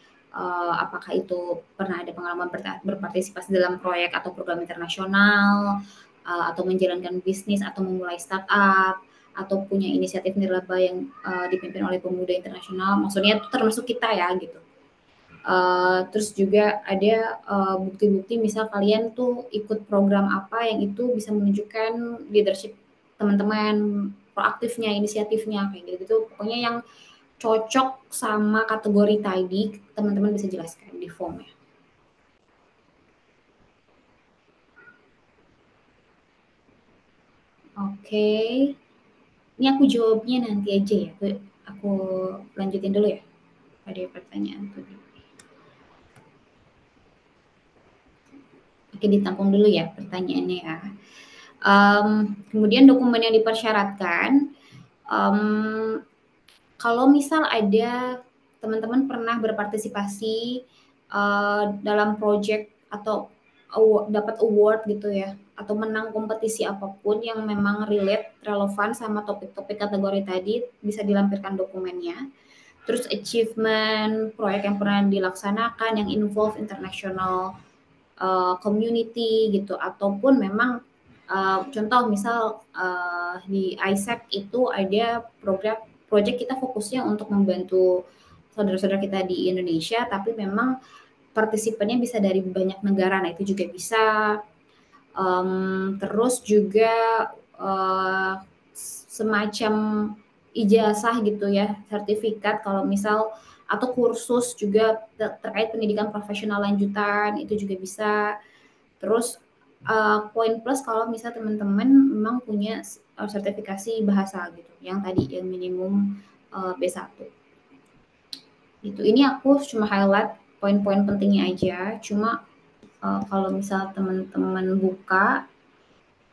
apakah itu pernah ada pengalaman berpartisipasi dalam proyek atau program internasional, atau menjalankan bisnis atau memulai startup, atau punya inisiatif nirlaba yang dipimpin oleh pemuda internasional. Maksudnya itu termasuk kita ya gitu. Terus juga ada bukti-bukti misal kalian tuh ikut program apa yang itu bisa menunjukkan leadership teman-teman, proaktifnya, inisiatifnya kayak gitu. Pokoknya yang cocok sama kategori tadi teman-teman bisa jelaskan di formnya. Oke, ini aku jawabnya nanti aja ya. Aku lanjutin dulu ya. Ada pertanyaan tuh. Oke, ditampung dulu ya pertanyaannya ya. Kemudian dokumen yang dipersyaratkan, kalau misal ada teman-teman pernah berpartisipasi dalam project atau dapat award gitu ya, atau menang kompetisi apapun yang memang relevan sama topik-topik kategori tadi, bisa dilampirkan dokumennya. Terus achievement, proyek yang pernah dilaksanakan yang involve international community gitu, ataupun memang contoh misal di ISEC itu ada project kita fokusnya untuk membantu saudara-saudara kita di Indonesia, tapi memang partisipannya bisa dari banyak negara. Nah, itu juga bisa. Terus juga semacam ijazah gitu ya, sertifikat kalau misal, atau kursus juga terkait pendidikan profesional lanjutan, itu juga bisa. Terus poin plus kalau misal teman-teman memang punya sertifikasi bahasa gitu, yang tadi yang minimum B1. Gitu. Ini aku cuma highlight poin-poin pentingnya aja. Cuma kalau misal teman-teman buka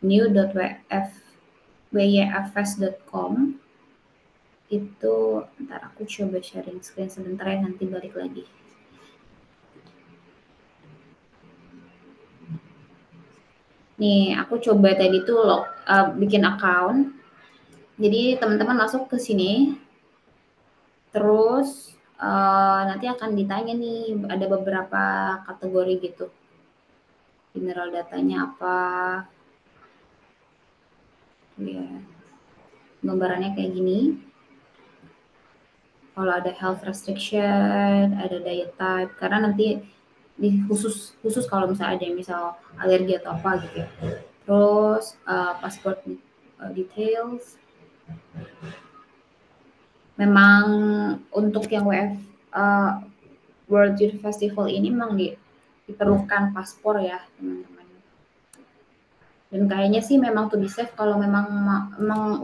new.wyfs.com itu, ntar aku coba sharing screen sebentar ya, nanti balik lagi. Nih, aku coba tadi tuh bikin account. Jadi teman-teman masuk ke sini, terus nanti akan ditanya nih, ada beberapa kategori gitu. General datanya apa? Ya, gambarannya kayak gini. kalau ada health restriction, ada diet type, karena nanti khusus kalau misalnya ada yang misal alergi atau apa gitu ya. Terus passport details. Memang untuk yang World Youth Festival ini memang diperlukan paspor ya teman-teman. Dan kayaknya sih memang to be safe kalau memang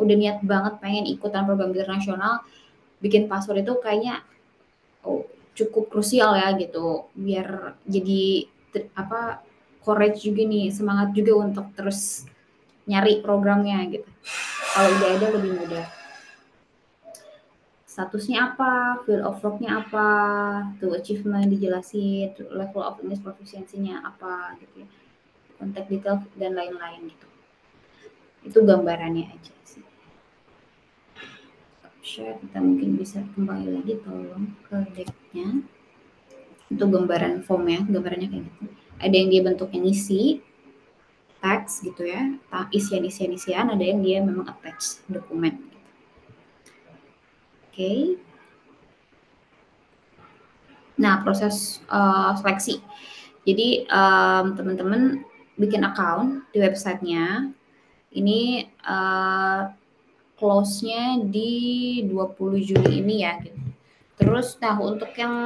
udah niat banget pengen ikutan program internasional, bikin paspor itu kayaknya cukup krusial ya gitu, biar jadi courage juga nih, semangat juga untuk terus nyari programnya gitu. Kalau udah ada lebih mudah. Statusnya apa, field of work-nya apa, tuh achievement dijelasin, level of English proficiency-nya apa gitu ya, kontak detail dan lain-lain gitu. Itu gambarannya aja sih. Share, kita mungkin bisa kembali lagi tolong ke deck-nya. Itu gambaran form-nya, gambarannya kayak gitu. Ada yang dia bentuknya ngisi teks gitu ya, isian, ada yang dia memang attach dokumen. Oke. Nah, proses seleksi. Jadi teman-teman bikin account di websitenya. Ini close-nya di 20 Juli ini ya. Gitu. Terus, nah untuk yang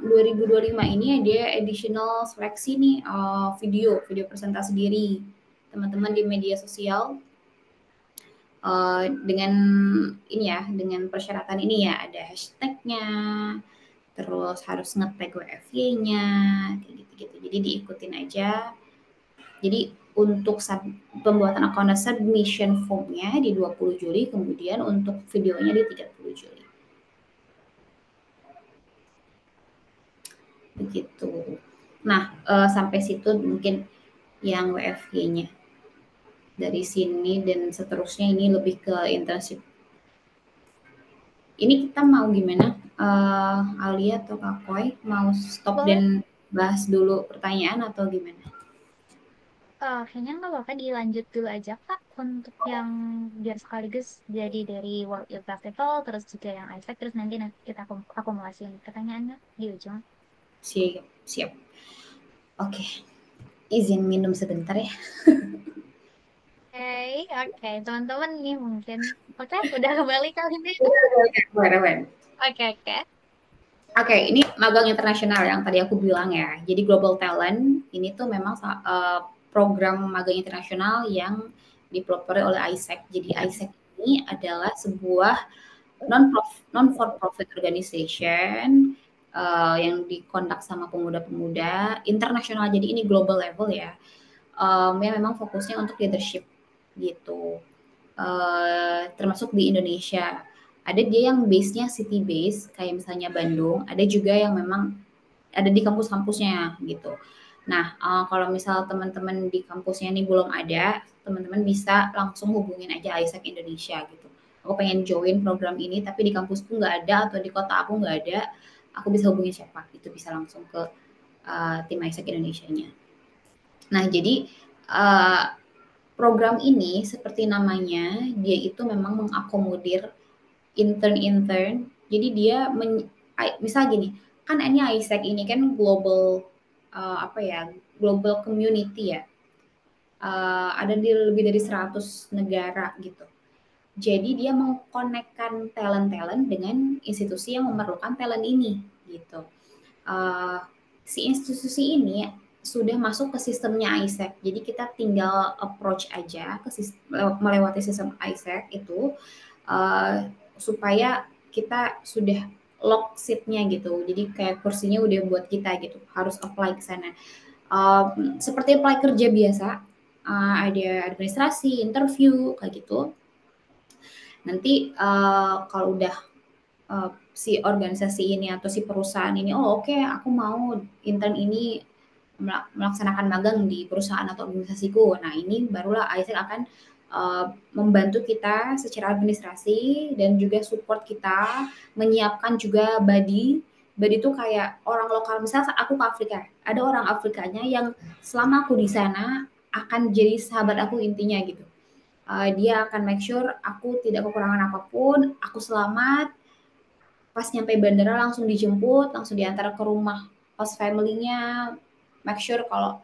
2025 ini ada additional seleksi nih video presentasi diri teman-teman di media sosial. Dengan ini ya, dengan persyaratan ini ya, ada hashtag-nya, terus harus nge-tag WFY-nya, kayak gitu-gitu. Jadi diikutin aja. Jadi untuk pembuatan account submission form-nya di 20 Juli, kemudian untuk videonya di 30 Juli. Begitu. Nah, sampai situ mungkin yang WFY-nya. Dari sini dan seterusnya ini lebih ke internship. Ini kita mau gimana? Alia atau Kak Koy mau stop dan bahas dulu pertanyaan atau gimana? Kayaknya nggak apa-apa dilanjut dulu aja Kak untuk yang biar sekaligus jadi dari World Youth Festival terus juga yang ISEC terus nanti kita akumulasiin pertanyaannya di ujung. Siap. Oke. Izin minum sebentar ya. Oke, teman-teman nih mungkin. Oke, udah kembali kali ini. Oke. Oke, ini magang internasional yang tadi aku bilang ya. Jadi Global Talent ini tuh memang program magang internasional yang dipelopori oleh ISEC. Jadi ISEC ini adalah sebuah non for profit organization yang dikondak sama pemuda-pemuda internasional. Jadi ini global level ya. Yang memang fokusnya untuk leadership gitu. Termasuk di Indonesia. Ada dia yang base-nya city base, kayak misalnya Bandung. Ada juga yang memang ada di kampus-kampusnya gitu. Nah, kalau misal teman-teman di kampusnya ini belum ada, teman-teman bisa langsung hubungin aja ISEC Indonesia gitu. Aku pengen join program ini, tapi di kampusku nggak ada atau di kota aku nggak ada, aku bisa hubungin siapa? Itu bisa langsung ke tim ISEC Indonesia-nya. Nah, jadi program ini seperti namanya, dia itu memang mengakomodir intern. Jadi dia misal gini, kan ini ISEC ini kan global global community ya. Ada di lebih dari 100 negara gitu. Jadi dia mengkonekkan talent-talent dengan institusi yang memerlukan talent ini gitu. Si institusi ini sudah masuk ke sistemnya ISEC. Jadi kita tinggal approach aja ke melewati sistem ISEC itu supaya kita sudah lock seat-nya gitu. Jadi kayak kursinya udah buat kita gitu. Harus apply ke sana. Seperti apply kerja biasa, ada administrasi, interview kayak gitu. Nanti kalau udah si organisasi ini atau si perusahaan ini, oke, aku mau intern ini melaksanakan magang di perusahaan atau organisasiku. Nah, ini barulah ISEC akan membantu kita secara administrasi dan juga support kita, menyiapkan juga buddy itu kayak orang lokal. Misalnya aku ke Afrika, ada orang Afrikanya yang selama aku di sana akan jadi sahabat aku intinya gitu. Dia akan make sure aku tidak kekurangan apapun, aku selamat, pas nyampe bandara langsung dijemput, langsung diantar ke rumah host family-nya, make sure kalau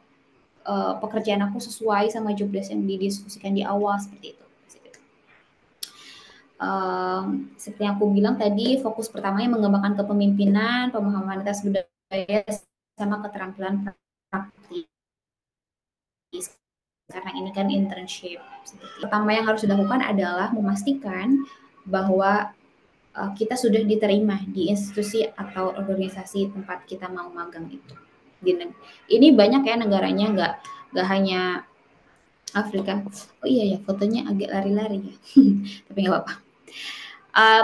pekerjaan aku sesuai sama job desk yang didiskusikan di awal seperti itu. Seperti yang aku bilang tadi, fokus pertamanya mengembangkan kepemimpinan, pemahaman lintas budaya, sama keterampilan praktis. Karena ini kan internship. Pertama yang harus dilakukan adalah memastikan bahwa kita sudah diterima di institusi atau organisasi tempat kita mau magang itu. Ini banyak ya negaranya, nggak hanya Afrika. Oh iya ya, fotonya agak lari-lari ya, tapi nggak apa-apa.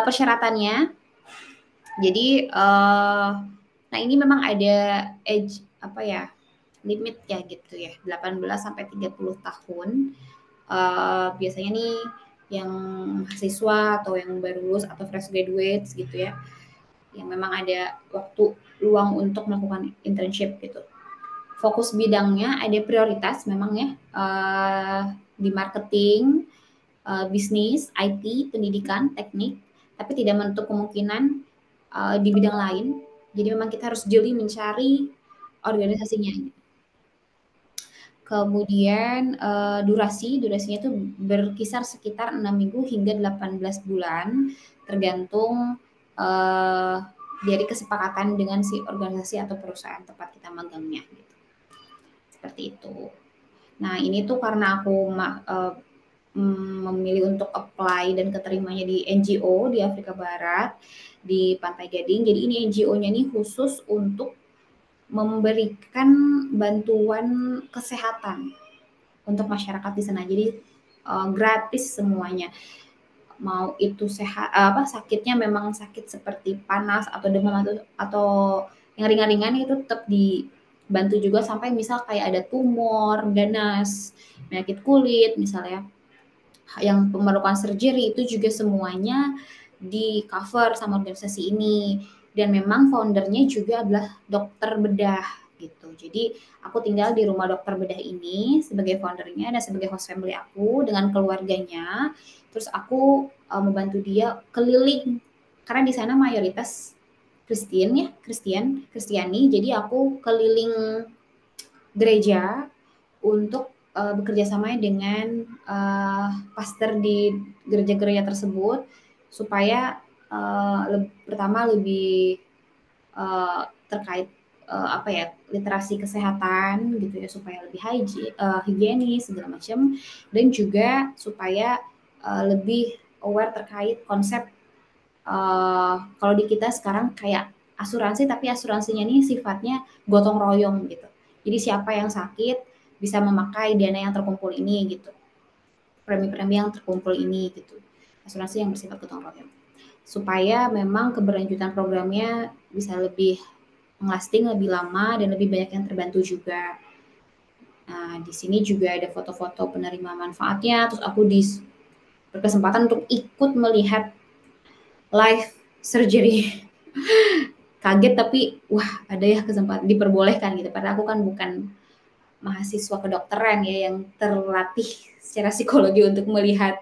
Persyaratannya, jadi nah ini memang ada age apa ya, limit ya gitu ya, 18 sampai 30 tahun. Biasanya nih yang mahasiswa atau yang baru lulus atau fresh graduates gitu ya, yang memang ada waktu luang untuk melakukan internship gitu. Fokus bidangnya ada prioritas memang ya, di marketing, bisnis, IT, pendidikan, teknik, tapi tidak menutup kemungkinan di bidang lain. Jadi memang kita harus jeli mencari organisasinya. Kemudian durasinya itu berkisar sekitar 6 minggu hingga 18 bulan, tergantung dari kesepakatan dengan si organisasi atau perusahaan tempat kita magangnya. Gitu. Seperti itu. Nah ini tuh karena aku memilih untuk apply dan keterimanya di NGO di Afrika Barat, di Pantai Gading. Jadi ini NGO-nya ini khusus untuk memberikan bantuan kesehatan untuk masyarakat di sana. Jadi gratis semuanya. Mau itu sehat sakitnya memang sakit seperti panas atau demam atau yang ringan-ringan itu tetap dibantu juga, sampai misal kayak ada tumor, ganas, penyakit kulit misalnya yang memerlukan surgery, itu juga semuanya di cover sama organisasi ini. Dan memang foundernya juga adalah dokter bedah gitu. Jadi aku tinggal di rumah dokter bedah ini sebagai foundernya dan sebagai host family aku dengan keluarganya. Terus aku membantu dia keliling karena di sana mayoritas Kristiani. Jadi aku keliling gereja untuk bekerja sama dengan pastor di gereja-gereja tersebut supaya pertama lebih terkait literasi kesehatan gitu ya, supaya lebih higienis segala macam, dan juga supaya lebih aware terkait konsep kalau di kita sekarang kayak asuransi, tapi asuransinya ini sifatnya gotong royong gitu. Jadi siapa yang sakit bisa memakai dana yang terkumpul ini gitu, premi-premi yang terkumpul ini gitu, asuransi yang bersifat gotong royong, supaya memang keberlanjutan programnya bisa lebih lasting, lebih lama, dan lebih banyak yang terbantu juga. Nah di sini juga ada foto-foto penerima manfaatnya. Terus aku berkesempatan untuk ikut melihat live surgery. Kaget, tapi wah ada ya kesempatan diperbolehkan gitu, padahal aku kan bukan mahasiswa kedokteran ya yang terlatih secara psikologi untuk melihat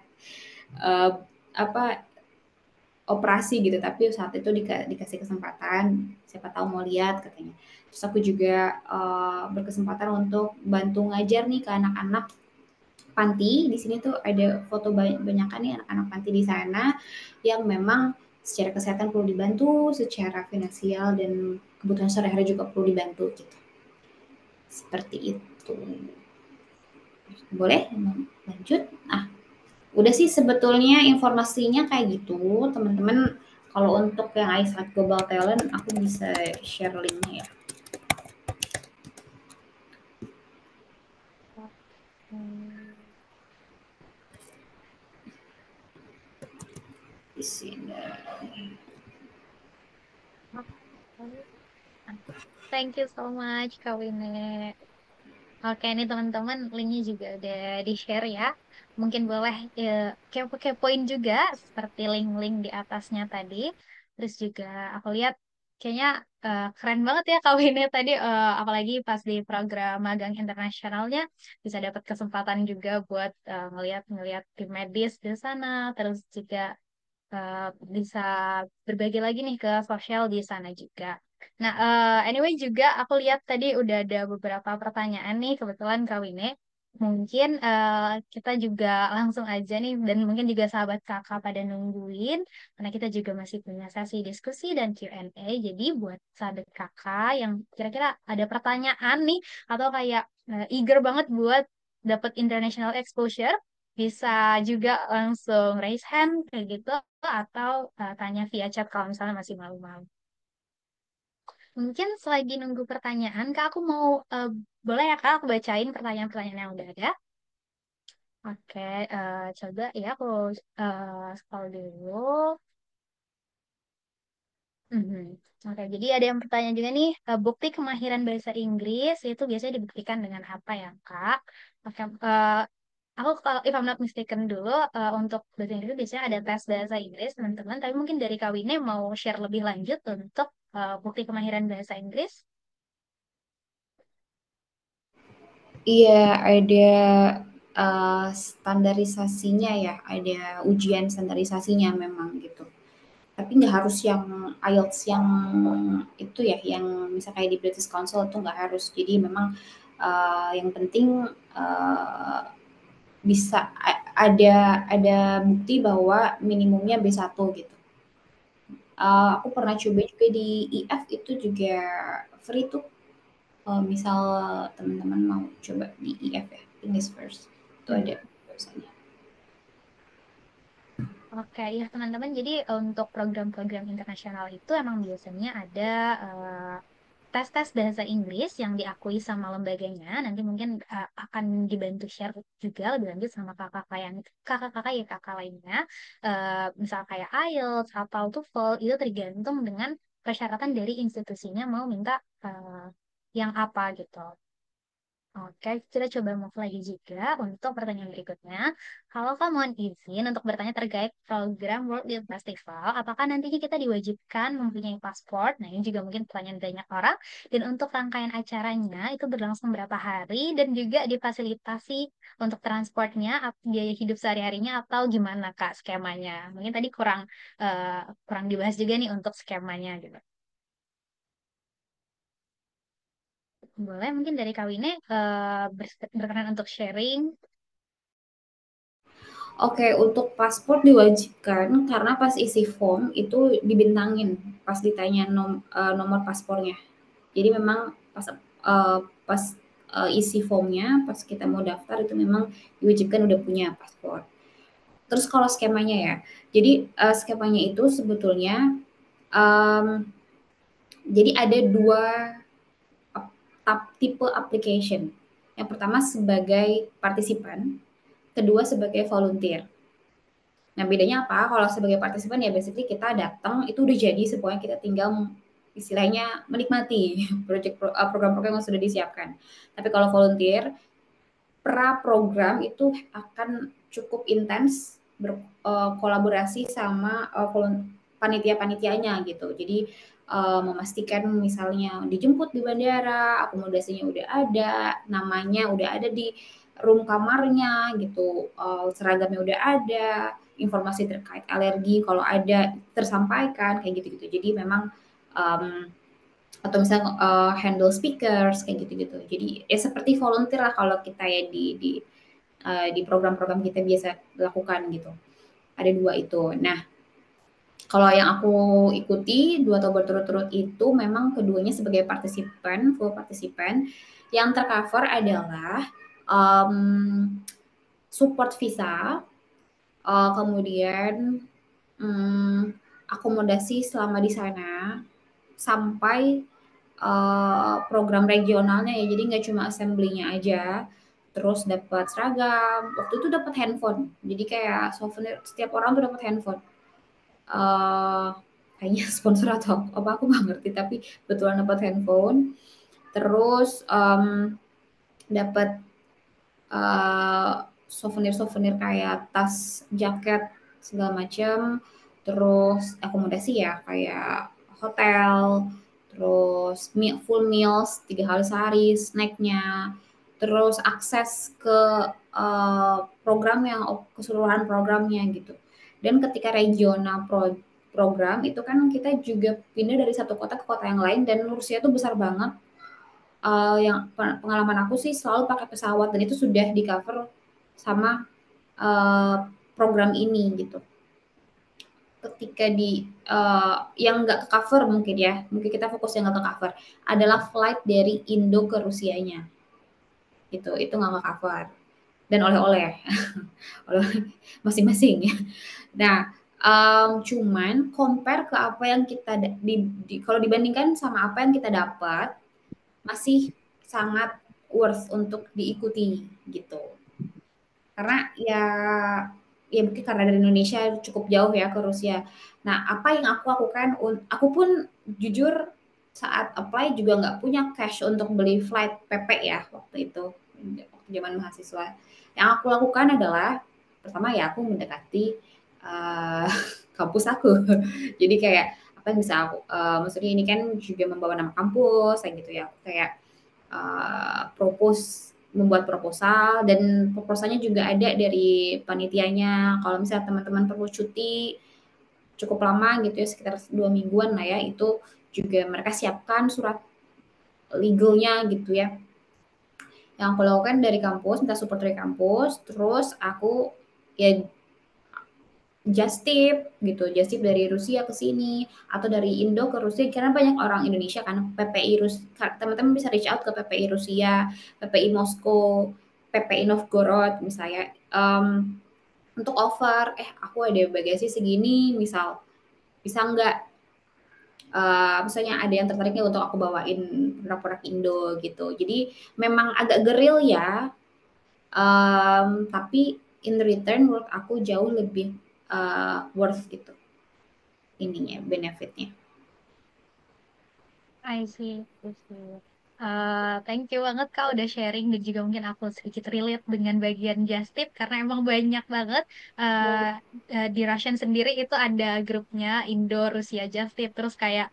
operasi gitu, tapi saat itu dikasih kesempatan, siapa tahu mau lihat katanya. Terus aku juga berkesempatan untuk bantu ngajar nih ke anak-anak panti. Di sini tuh ada foto banyakan nih anak-anak panti di sana yang memang secara kesehatan perlu dibantu, secara finansial dan kebutuhan sehari-hari juga perlu dibantu gitu. Seperti itu. Boleh lanjut? Nah, udah sih sebetulnya informasinya kayak gitu, teman-teman. Kalau untuk yang iSlide Global Talent, aku bisa share linknya ya. Di sini. Thank you so much, Kak Wine. Oke, ini teman-teman linknya juga udah di-share ya. Mungkin boleh kepo-kepoin juga seperti link-link di atasnya tadi. Terus juga aku lihat kayaknya keren banget ya Kak Wine tadi, apalagi pas di program magang internasionalnya bisa dapat kesempatan juga buat ngeliat-ngeliat tim medis di sana. Terus juga bisa berbagi lagi nih ke sosial di sana juga. Nah, anyway juga aku lihat tadi udah ada beberapa pertanyaan nih kebetulan Kak Wine. Mungkin kita juga langsung aja nih dan mungkin juga sahabat kakak pada nungguin karena kita juga masih punya sesi diskusi dan Q&A. Jadi buat sahabat kakak yang kira-kira ada pertanyaan nih atau kayak eager banget buat dapat international exposure, bisa juga langsung raise hand kayak gitu atau tanya via chat kalau misalnya masih malu-malu. Mungkin selagi nunggu pertanyaan, Kak, aku mau boleh ya Kak aku bacain pertanyaan-pertanyaan yang udah ada. Oke, coba ya aku scroll dulu. Mhm. Oke, jadi ada yang bertanya juga nih, bukti kemahiran bahasa Inggris itu biasanya dibuktikan dengan apa ya, Kak? Oke, aku kalau if I'm not mistaken dulu, untuk bahasa Inggris biasanya ada tes bahasa Inggris, teman-teman. Tapi mungkin dari Kawine mau share lebih lanjut untuk bukti kemahiran bahasa Inggris. Iya, ada standarisasinya ya, ada ujian standarisasinya memang gitu. Tapi nggak harus yang IELTS yang itu ya, yang misalnya kayak di British Council itu nggak harus. Jadi memang yang penting uh, bisa ada bukti bahwa minimumnya B1 gitu. Aku pernah coba juga di IF itu juga free tuh. Misal teman-teman mau coba di IF ya, English First, itu Hmm. ada websitenya. Oke, ya teman-teman. Jadi untuk program-program internasional itu emang biasanya ada tes-tes bahasa Inggris yang diakui sama lembaganya. Nanti mungkin akan dibantu share juga lebih lanjut sama kakak-kakak yang kakak-kakak ya kakak lainnya. Misal kayak IELTS atau TOEFL itu tergantung dengan persyaratan dari institusinya mau minta yang apa gitu. Oke, kita coba move lagi juga untuk pertanyaan berikutnya. Kalau kamu mohon izin untuk bertanya terkait program World Youth Festival, apakah nantinya kita diwajibkan mempunyai paspor? Nah, ini juga mungkin pertanyaan banyak orang. Dan untuk rangkaian acaranya itu berlangsung berapa hari dan juga difasilitasi untuk transportnya, biaya hidup sehari-harinya atau gimana Kak skemanya? Mungkin tadi kurang dibahas juga nih untuk skemanya gitu. Boleh mungkin dari Kawine berkenan untuk sharing. Oke, untuk paspor diwajibkan karena pas isi form itu dibintangin pas ditanya nomor paspornya. Jadi memang pas isi formnya, pas kita mau daftar itu memang diwajibkan udah punya paspor. Terus kalau skemanya ya, jadi skemanya itu sebetulnya jadi ada dua tipe application. Yang pertama sebagai partisipan, kedua sebagai volunteer. Nah, bedanya apa? Kalau sebagai partisipan ya basically kita datang itu udah jadi semuanya, kita tinggal istilahnya menikmati program-program yang sudah disiapkan. Tapi kalau volunteer, pra program itu akan cukup intens berkolaborasi sama panitia-panitianya gitu. Jadi memastikan misalnya dijemput di bandara, akomodasinya udah ada, namanya udah ada di room kamarnya gitu, seragamnya udah ada, informasi terkait alergi kalau ada tersampaikan kayak gitu-gitu. Jadi memang atau misalnya handle speakers kayak gitu-gitu. Jadi ya seperti volunteer lah kalau kita ya di program-program kita biasa lakukan gitu. Ada dua itu. Nah, kalau yang aku ikuti 2 tahun berturut-turut itu memang keduanya sebagai partisipan, full partisipan. Yang tercover adalah support visa, kemudian akomodasi selama di sana sampai program regionalnya ya, jadi nggak cuma assembly-nya aja, terus dapat seragam, waktu itu dapat handphone, jadi kayak souvenir, setiap orang tuh dapat handphone. Kayaknya sponsor atau apa aku nggak ngerti, tapi betulan dapat handphone, terus dapat souvenir-souvenir kayak tas, jaket, segala macam, terus akomodasi ya kayak hotel, terus full meals 3 kali sehari, snacknya, terus akses ke programnya, keseluruhan programnya gitu. Dan ketika regional program itu kan kita juga pindah dari satu kota ke kota yang lain, dan Rusia itu besar banget. Yang pengalaman aku sih selalu pakai pesawat, dan itu sudah di cover sama program ini gitu. Ketika yang nggak ke cover mungkin kita fokus yang nggak ke cover adalah flight dari Indo ke Rusianya gitu, itu nggak ke cover, dan oleh-oleh oleh masing-masing ya. Nah, cuman compare ke apa yang kita kalau dibandingkan sama apa yang kita dapat, masih sangat worth untuk diikuti gitu. Karena ya mungkin karena dari Indonesia cukup jauh ya ke Rusia. Nah, apa yang aku lakukan, aku pun jujur saat apply juga nggak punya cash untuk beli flight PP ya waktu itu, waktu zaman mahasiswa. Yang aku lakukan adalah, pertama ya aku mendekati kampus aku. Jadi kayak apa yang bisa aku, maksudnya ini kan juga membawa nama kampus kayak gitu ya. Aku kayak membuat proposal, dan proposalnya juga ada dari panitianya. Kalau misalnya teman-teman perlu cuti cukup lama gitu ya, sekitar 2 mingguan lah ya, itu juga mereka siapkan surat legalnya gitu ya. Yang aku lakukan dari kampus, minta support dari kampus, terus aku ya just tip gitu, just tip dari Rusia ke sini atau dari Indo ke Rusia, karena banyak orang Indonesia kan. PPI teman-teman bisa reach out ke PPI Rusia, PPI Moskow, PPI Novgorod misalnya, untuk offer, aku ada bagasi segini, misal bisa nggak, misalnya ada yang tertarik nih untuk aku bawain produk-produk Indo gitu. Jadi memang agak geril ya, tapi in return menurut aku jauh lebih worth gitu ininya, benefitnya. I see, I see. Thank you banget Kak udah sharing, dan juga mungkin aku sedikit relate dengan bagian just tip karena emang banyak banget di Russian sendiri itu ada grupnya Indo Rusia Just Tip, terus kayak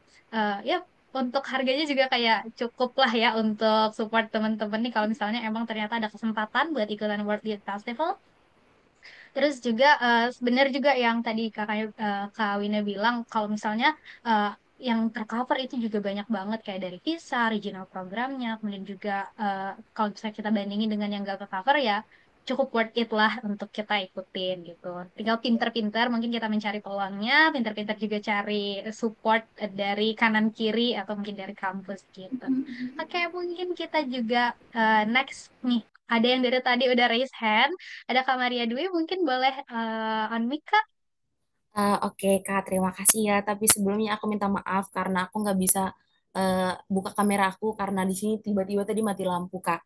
ya untuk harganya juga kayak cukup lah ya untuk support teman-teman nih kalau misalnya emang ternyata ada kesempatan buat ikutan World Youth Festival. Terus juga benar juga yang tadi Kak Wina bilang kalau misalnya eh, yang tercover itu juga banyak banget kayak dari visa, regional programnya, kemudian juga kalau misalnya kita bandingin dengan yang gak tercover ya cukup worth it lah untuk kita ikutin gitu. Tinggal pinter-pinter mungkin kita mencari peluangnya, pinter-pinter juga cari support dari kanan kiri atau mungkin dari kampus gitu. Oke, mungkin kita juga next nih. Ada yang dari tadi udah raise hand. Ada Kak Maria Dwi, mungkin boleh on mic, Kak? Oke Kak, terima kasih ya. Tapi sebelumnya aku minta maaf karena aku nggak bisa buka kamera aku karena di sini tiba-tiba tadi mati lampu Kak.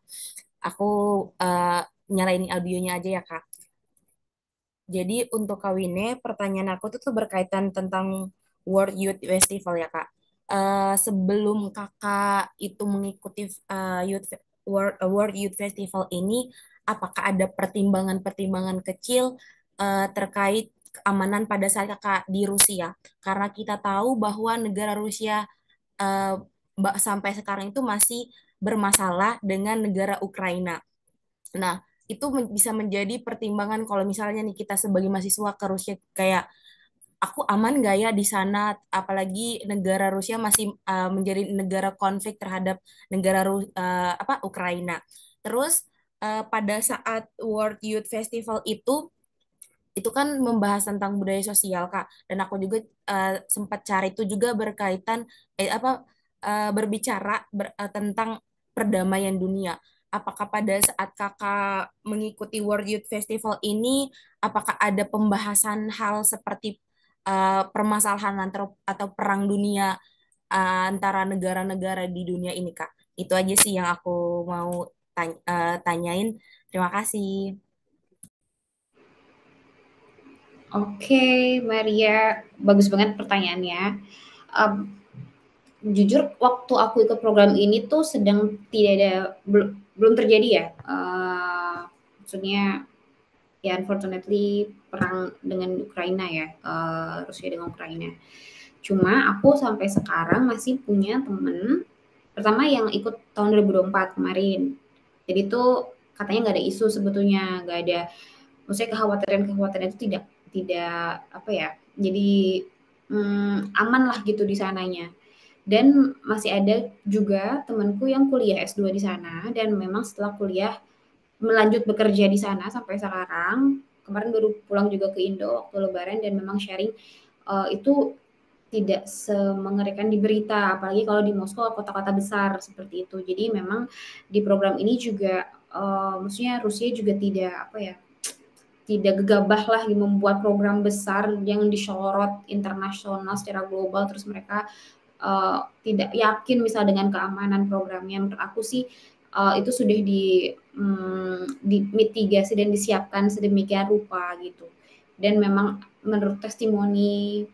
Aku eh, nyalain audionya aja ya Kak. Jadi untuk Kawine, pertanyaan aku tuh berkaitan tentang World Youth Festival ya Kak. Sebelum Kakak itu mengikuti World Youth Festival ini, apakah ada pertimbangan-pertimbangan kecil terkait keamanan pada saat Kakak di Rusia? Karena kita tahu bahwa negara Rusia eh, sampai sekarang itu masih bermasalah dengan negara Ukraina. Nah, itu bisa menjadi pertimbangan kalau misalnya nih kita sebagai mahasiswa ke Rusia, kayak aku aman nggak ya di sana, apalagi negara Rusia masih menjadi negara konflik terhadap negara Ukraina. Terus pada saat World Youth Festival itu kan membahas tentang budaya sosial Kak, dan aku juga sempat cari itu juga berkaitan berbicara tentang perdamaian dunia. Apakah pada saat Kakak mengikuti World Youth Festival ini, apakah ada pembahasan hal seperti permasalahan atau perang dunia antara negara-negara di dunia ini Kak? Itu aja sih yang aku mau tanyain. Terima kasih. Oke, Maria, bagus banget pertanyaannya. Jujur waktu aku ikut program ini tuh sedang tidak ada, belum terjadi ya, maksudnya ya unfortunately perang dengan Ukraina ya, Rusia dengan Ukraina. Cuma aku sampai sekarang masih punya temen, pertama yang ikut tahun 2024 kemarin. Jadi tuh katanya nggak ada isu sebetulnya, nggak ada, maksudnya kekhawatiran itu tidak tidak apa ya, jadi aman lah gitu di sananya. Dan masih ada juga temanku yang kuliah S2 di sana dan memang setelah kuliah melanjut bekerja di sana sampai sekarang. Kemarin baru pulang juga ke Indo waktu Lebaran dan memang sharing itu tidak semengerikan di berita, apalagi kalau di Moskow kota-kota besar seperti itu. Jadi memang di program ini juga maksudnya Rusia juga tidak apa ya, tidak gegabah lah membuat program besar yang disorot internasional secara global terus mereka tidak yakin misal dengan keamanan programnya. Menurut aku sih itu sudah dimitigasi dan disiapkan sedemikian rupa gitu. Dan memang menurut testimoni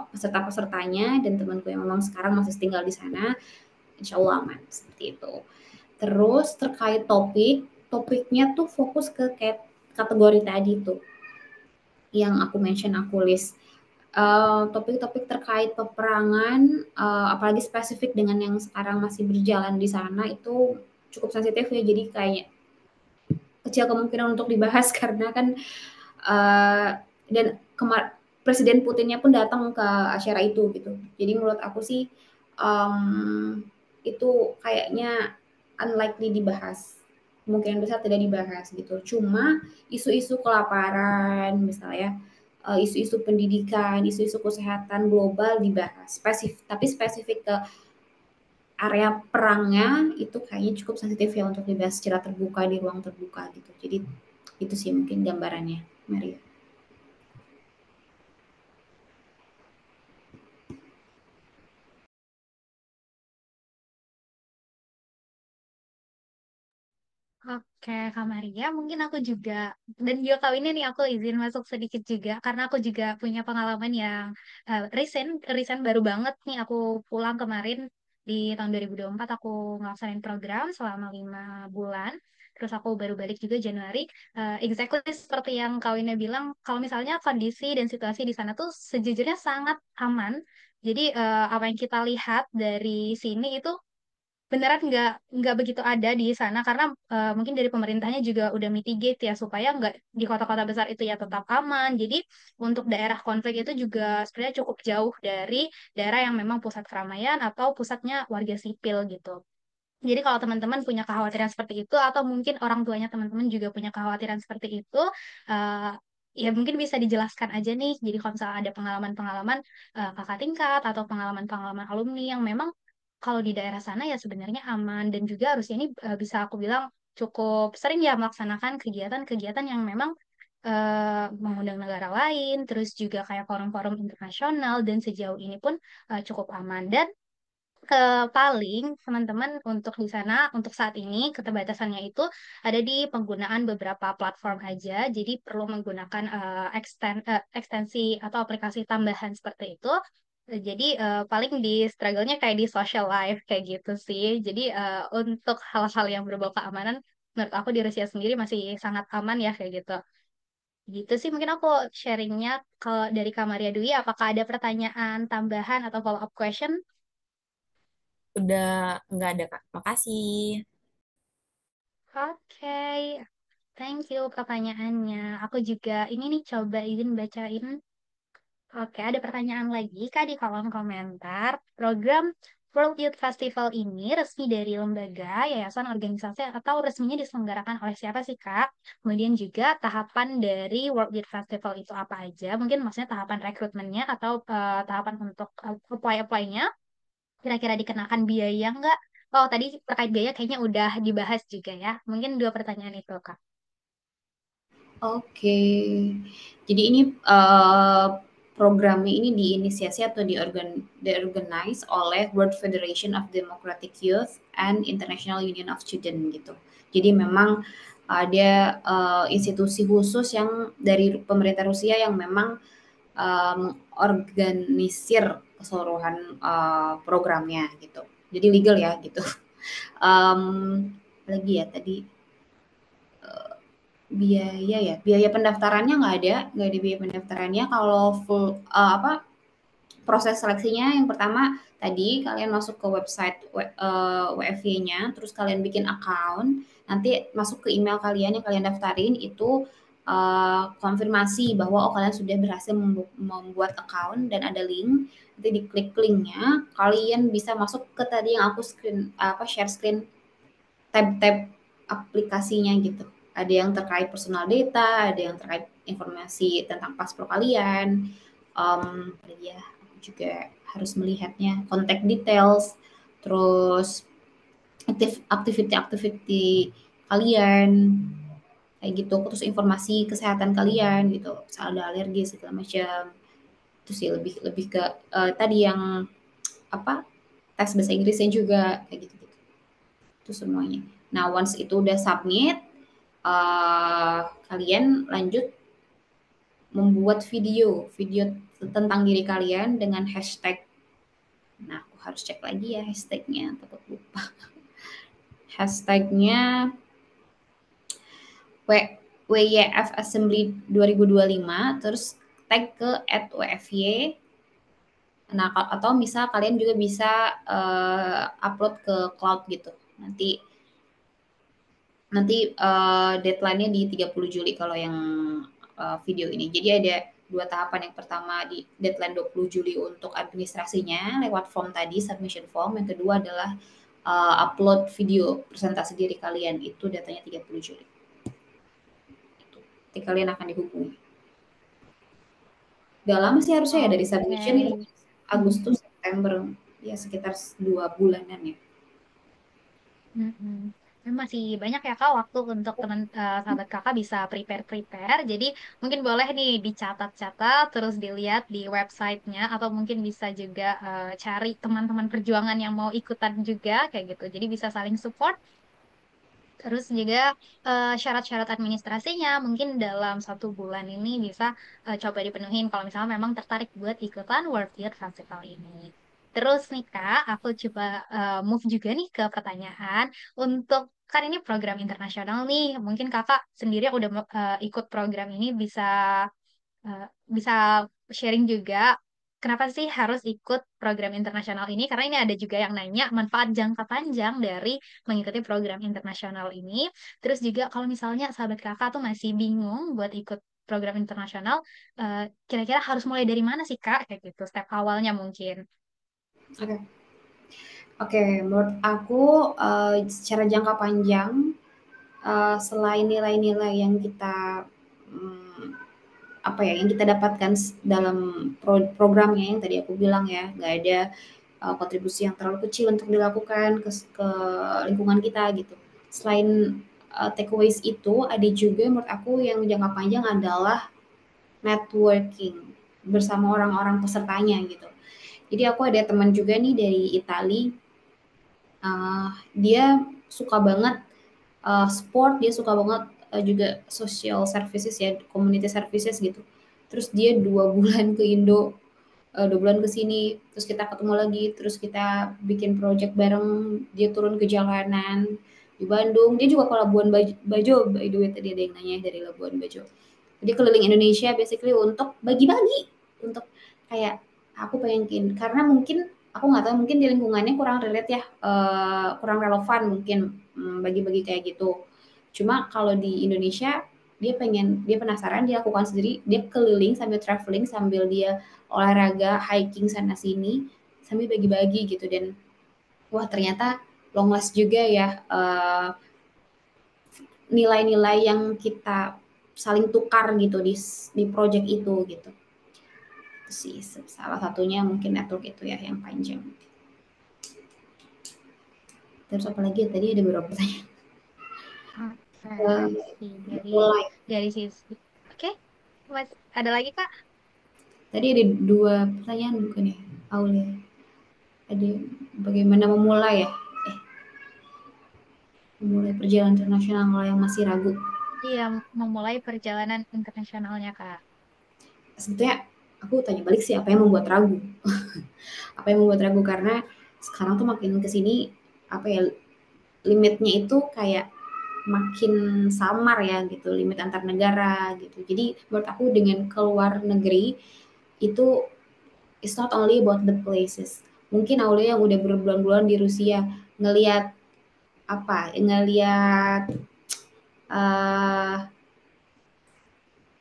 peserta-pesertanya dan temanku yang memang sekarang masih tinggal di sana, insya Allah aman seperti itu. Terus terkait topiknya tuh fokus ke kategori tadi tuh yang aku mention, aku list topik-topik terkait peperangan, apalagi spesifik dengan yang sekarang masih berjalan di sana itu cukup sensitif ya. Jadi kayak kecil kemungkinan untuk dibahas karena kan dan Presiden Putinnya pun datang ke acara itu gitu. Jadi menurut aku sih itu kayaknya unlikely dibahas, kemungkinan besar tidak dibahas gitu. Cuma isu-isu kelaparan misalnya, isu-isu pendidikan, isu-isu kesehatan global dibahas, tapi spesifik ke area perangnya itu kayaknya cukup sensitif ya untuk dibahas secara terbuka di ruang terbuka gitu. Jadi itu sih mungkin gambarannya, Maria. Oke, Kak Maria, mungkin aku juga, dan juga kali ini nih aku izin masuk sedikit juga, karena aku juga punya pengalaman yang recent baru banget nih, aku pulang kemarin di tahun 2024, aku ngelaksanain program selama 5 bulan, terus aku baru balik juga Januari, exactly seperti yang Kak Wina bilang, kalau misalnya kondisi dan situasi di sana tuh sejujurnya sangat aman, jadi apa yang kita lihat dari sini itu beneran nggak begitu ada di sana karena mungkin dari pemerintahnya juga udah mitigate ya supaya nggak di kota-kota besar itu ya tetap aman. Jadi untuk daerah konflik itu juga sebenarnya cukup jauh dari daerah yang memang pusat keramaian atau pusatnya warga sipil gitu. Jadi kalau teman-teman punya kekhawatiran seperti itu atau mungkin orang tuanya teman-teman juga punya kekhawatiran seperti itu, eh, ya mungkin bisa dijelaskan aja nih. Jadi kalau misalnya ada pengalaman-pengalaman kakak tingkat atau pengalaman-pengalaman alumni yang memang kalau di daerah sana ya sebenarnya aman dan juga harusnya ini bisa aku bilang cukup sering ya melaksanakan kegiatan-kegiatan yang memang mengundang negara lain, terus juga kayak forum-forum internasional dan sejauh ini pun cukup aman dan paling teman-teman untuk di sana untuk saat ini keterbatasannya itu ada di penggunaan beberapa platform aja. Jadi perlu menggunakan ekstensi atau aplikasi tambahan seperti itu. Jadi paling di struggle-nya kayak di social life kayak gitu sih. Jadi untuk hal-hal yang berbau keamanan menurut aku di Rusia sendiri masih sangat aman ya kayak gitu. Gitu sih mungkin aku sharingnya kalau dari Kamaria Dwi apakah ada pertanyaan tambahan atau follow up question? Udah nggak ada, Kak. Makasih. Oke, thank you pertanyaannya. Aku juga ini nih coba izin bacain. Oke, ada pertanyaan lagi Kak di kolom komentar. Program World Youth Festival ini resmi dari lembaga, yayasan, organisasi, atau resminya diselenggarakan oleh siapa sih Kak? Kemudian juga tahapan dari World Youth Festival itu apa aja? Mungkin maksudnya tahapan rekrutmennya atau tahapan untuk apply-apply-nya. Kira-kira dikenakan biaya nggak? Oh, tadi terkait biaya kayaknya udah dibahas juga ya. Mungkin dua pertanyaan itu, Kak. Oke, jadi ini programnya ini diinisiasi atau diorganize oleh World Federation of Democratic Youth and International Union of Students gitu. Jadi memang ada institusi khusus yang dari pemerintah Rusia yang memang organisir keseluruhan programnya gitu. Jadi legal ya gitu. Lagi ya tadi biaya pendaftarannya nggak ada biaya pendaftarannya. Kalau full proses seleksinya yang pertama tadi kalian masuk ke website WFV-nya, terus kalian bikin account, nanti masuk ke email kalian yang kalian daftarin itu konfirmasi bahwa kalian sudah berhasil membuat account dan ada link. Nanti diklik linknya, kalian bisa masuk ke tadi yang aku share screen tab-tab aplikasinya gitu. Ada yang terkait personal data, ada yang terkait informasi tentang paspor kalian. Ya, aku juga harus melihatnya, contact details, terus activity kalian, kayak gitu, terus informasi kesehatan kalian gitu, misal ada alergi segala macam. Terus ya lebih ke tadi yang tes bahasa Inggrisnya juga kayak gitu. Itu semuanya. Nah, once itu udah submit, kalian lanjut membuat video tentang diri kalian dengan hashtag. Nah, aku harus cek lagi ya hashtagnya, takut lupa. Hashtagnya WYF Assembly 2025, terus tag ke @WFY. Nah, atau misal kalian juga bisa upload ke cloud gitu. Nanti deadline-nya di 30 Juli kalau yang video ini. Jadi ada 2 tahapan. Yang pertama di deadline 20 Juli untuk administrasinya lewat form tadi, submission form. Yang kedua adalah upload video presentasi diri kalian, itu datanya 30 Juli. Nanti kalian akan dihubungi. Udah lama sih harusnya ya dari submission itu Agustus, September, ya sekitar 2 bulanan ya. Masih banyak ya Kak waktu untuk sahabat Kakak bisa prepare. Jadi mungkin boleh nih dicatat-catat, terus dilihat di websitenya, atau mungkin bisa juga cari teman-teman perjuangan yang mau ikutan juga kayak gitu. Jadi bisa saling support. Terus juga syarat-syarat administrasinya mungkin dalam 1 bulan ini bisa coba dipenuhin kalau misalnya memang tertarik buat ikutan World Youth Festival ini. Terus nih Kak, aku coba move juga nih ke pertanyaan untuk, kan ini program internasional nih, mungkin Kakak sendiri udah ikut program ini, bisa sharing juga kenapa sih harus ikut program internasional ini? Karena ini ada juga yang nanya manfaat jangka panjang dari mengikuti program internasional ini. Terus juga kalau misalnya sahabat kakak tuh masih bingung buat ikut program internasional, kira-kira harus mulai dari mana sih Kak? Kayak gitu, step awalnya mungkin. Oke, menurut aku secara jangka panjang, selain nilai-nilai yang kita yang kita dapatkan dalam programnya yang tadi aku bilang ya, nggak ada kontribusi yang terlalu kecil untuk dilakukan ke lingkungan kita gitu. Selain takeaways itu, ada juga menurut aku yang jangka panjang adalah networking bersama orang-orang pesertanya gitu. Jadi aku ada teman juga nih dari Itali, dia suka banget sport, dia suka banget juga social services ya, community services gitu. Terus dia 2 bulan ke Indo, 2 bulan ke sini, terus kita ketemu lagi, terus kita bikin project bareng, dia turun ke jalanan di Bandung, dia juga ke Labuan Bajo, by the way tadi ada yang nanya dari Labuan Bajo. Dia keliling Indonesia basically untuk bagi-bagi, untuk kayak aku pengen, karena mungkin aku nggak tahu, mungkin di lingkungannya kurang relate ya, kurang relevan mungkin bagi-bagi kayak gitu. Cuma kalau di Indonesia dia penasaran, dia lakukan sendiri, dia keliling sambil traveling, sambil dia olahraga, hiking sana sini, sambil bagi-bagi gitu. Dan wah ternyata long last juga ya, nilai-nilai yang kita saling tukar gitu di project itu gitu. Itu sih salah satunya, mungkin network itu ya yang panjang. Terus apa lagi tadi ada beberapa pertanyaan. Dari sisi. Oke. Mas, ada lagi Kak? Tadi ada 2 pertanyaan bukan ya? Aulia. Ada bagaimana memulai ya? Memulai perjalanan internasional kalau yang masih ragu. Iya, memulai perjalanan internasionalnya Kak. Sebetulnya aku tanya balik sih, apa yang membuat ragu? Apa yang membuat ragu? Karena sekarang tuh makin kesini limitnya itu kayak makin samar ya gitu, limit antar negara gitu. Jadi menurut aku dengan keluar negeri itu it's not only about the places. Mungkin Aulia yang udah berbulan-bulan di Rusia ngelihat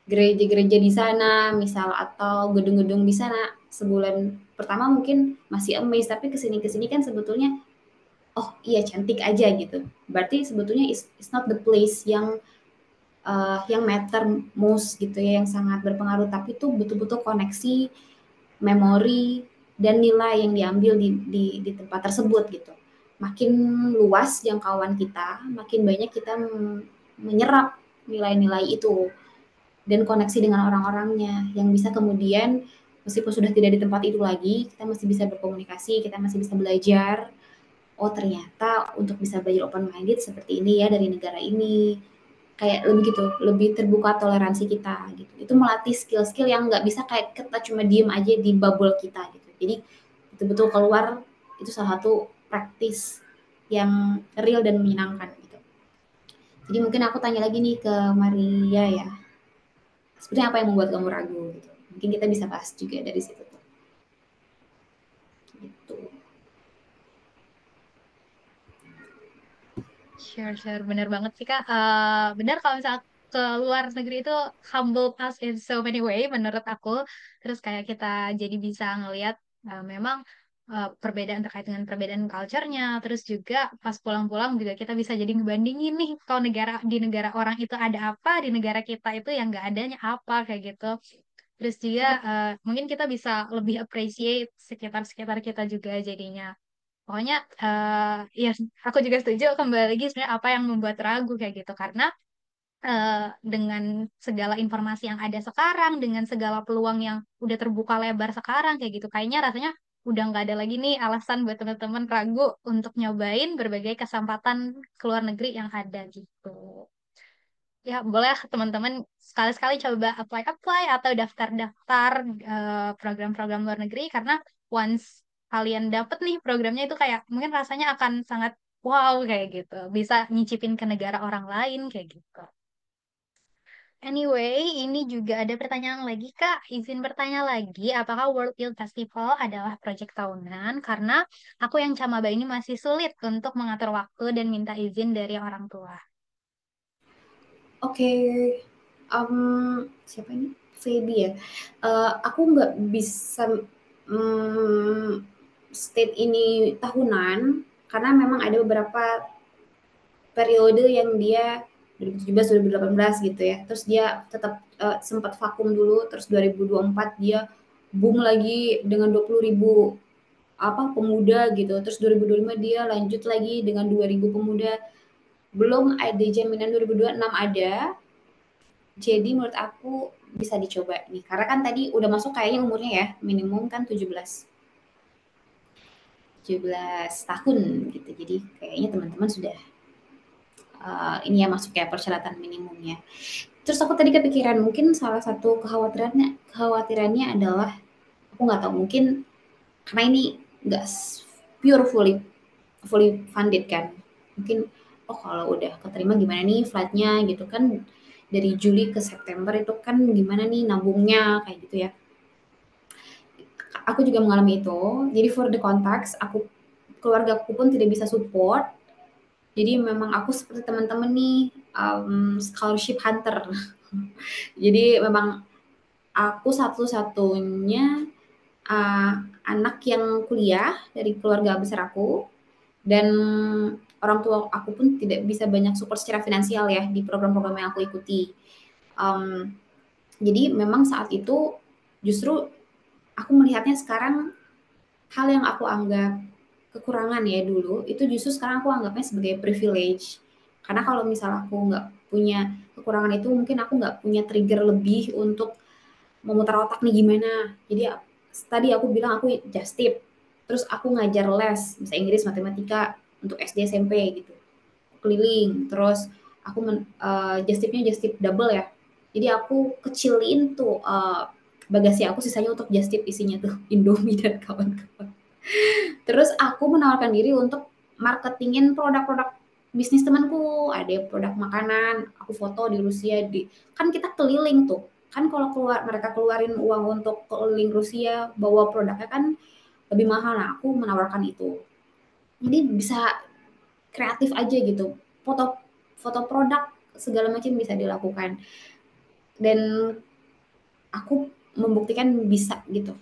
gereja-gereja di sana misal atau gedung-gedung di sana. Sebulan pertama mungkin masih amazed, tapi kesini kan sebetulnya oh iya cantik aja gitu. Berarti sebetulnya it's not the place yang matter most gitu ya, yang sangat berpengaruh, tapi itu betul-betul koneksi, memori, dan nilai yang diambil di tempat tersebut gitu. Makin luas jangkauan kita, makin banyak kita menyerap nilai-nilai itu dan koneksi dengan orang-orangnya yang bisa kemudian meskipun sudah tidak di tempat itu lagi, kita masih bisa berkomunikasi, kita masih bisa belajar. Oh ternyata untuk bisa belajar open minded seperti ini ya dari negara ini. Kayak lebih gitu, lebih terbuka toleransi kita gitu. Itu melatih skill-skill yang nggak bisa kayak kita cuma diem aja di bubble kita gitu. Jadi betul-betul keluar, itu salah satu praktis yang real dan menyenangkan gitu. Jadi mungkin aku tanya lagi nih ke Maria ya. Sebenarnya apa yang membuat kamu ragu gitu? Mungkin kita bisa bahas juga dari situ tuh. Gitu. Sure, bener banget sih Kak. Bener kalau misalnya ke luar negeri itu humble us in so many way menurut aku. Terus kayak kita jadi bisa ngelihat memang perbedaan terkait dengan perbedaan culture-nya. Terus juga pas pulang-pulang juga kita bisa jadi ngebandingin nih kalau di negara orang itu ada apa, di negara kita itu yang nggak adanya apa kayak gitu. Terus juga mungkin kita bisa lebih appreciate sekitar-sekitar kita juga jadinya. Pokoknya ya aku juga setuju kembali lagi sebenarnya apa yang membuat ragu kayak gitu karena dengan segala informasi yang ada sekarang, dengan segala peluang yang udah terbuka lebar sekarang kayak gitu, kayaknya rasanya udah nggak ada lagi nih alasan buat teman-teman ragu untuk nyobain berbagai kesempatan ke luar negeri yang ada gitu. Ya, boleh teman-teman sekali-sekali coba apply-apply atau daftar-daftar program-program luar negeri karena once kalian dapet nih programnya itu kayak mungkin rasanya akan sangat wow kayak gitu. Bisa nyicipin ke negara orang lain kayak gitu. Anyway, ini juga ada pertanyaan lagi, Kak. Izin bertanya lagi, apakah World Youth Festival adalah proyek tahunan? Karena aku yang camaba ini masih sulit untuk mengatur waktu dan minta izin dari orang tua. Oke, siapa ini? Feby ya. Aku nggak bisa state ini tahunan karena memang ada beberapa periode yang dia 2017 2018 gitu ya. Terus dia tetap sempat vakum dulu, terus 2024 dia boom lagi dengan 20.000 pemuda gitu. Terus 2025 dia lanjut lagi dengan 2.000 pemuda. Belum ada jaminan 2026 ada. Jadi menurut aku bisa dicoba nih. Karena kan tadi udah masuk kayaknya umurnya ya, minimum kan 17 tahun gitu. Jadi kayaknya teman-teman sudah ini ya masuk ya persyaratan minimumnya. Terus aku tadi kepikiran mungkin salah satu kekhawatirannya adalah aku nggak tahu mungkin karena ini nggak pure fully funded kan. Mungkin oh kalau udah keterima gimana nih flightnya gitu kan dari Juli ke September itu kan gimana nih nabungnya kayak gitu ya. Aku juga mengalami itu. Jadi for the context, keluarga aku pun tidak bisa support. Jadi memang aku seperti teman-teman nih scholarship hunter. Jadi memang aku satu-satunya anak yang kuliah dari keluarga besar aku dan orang tua aku pun tidak bisa banyak support secara finansial ya di program-program yang aku ikuti. Jadi memang saat itu justru aku melihatnya sekarang hal yang aku anggap kekurangan ya dulu, itu justru sekarang aku anggapnya sebagai privilege. Karena kalau misal aku nggak punya kekurangan itu, mungkin aku nggak punya trigger lebih untuk memutar otak nih gimana. Jadi tadi aku bilang aku just tip, terus aku ngajar les, bahasa Inggris, matematika untuk SD SMP gitu, keliling. Terus aku just tipnya just tip double ya. Jadi aku kecilin tuh bagasi aku sisanya untuk just tip isinya tuh Indomie dan kawan-kawan. Terus aku menawarkan diri untuk marketingin produk-produk bisnis temanku, ada produk makanan, aku foto di Rusia kan kita keliling tuh. Kan kalau mereka keluarin uang untuk keliling Rusia bawa produknya kan lebih mahal. Nah, aku menawarkan itu. Jadi bisa kreatif aja gitu. Foto foto produk segala macam bisa dilakukan. dan aku membuktikan bisa gitu.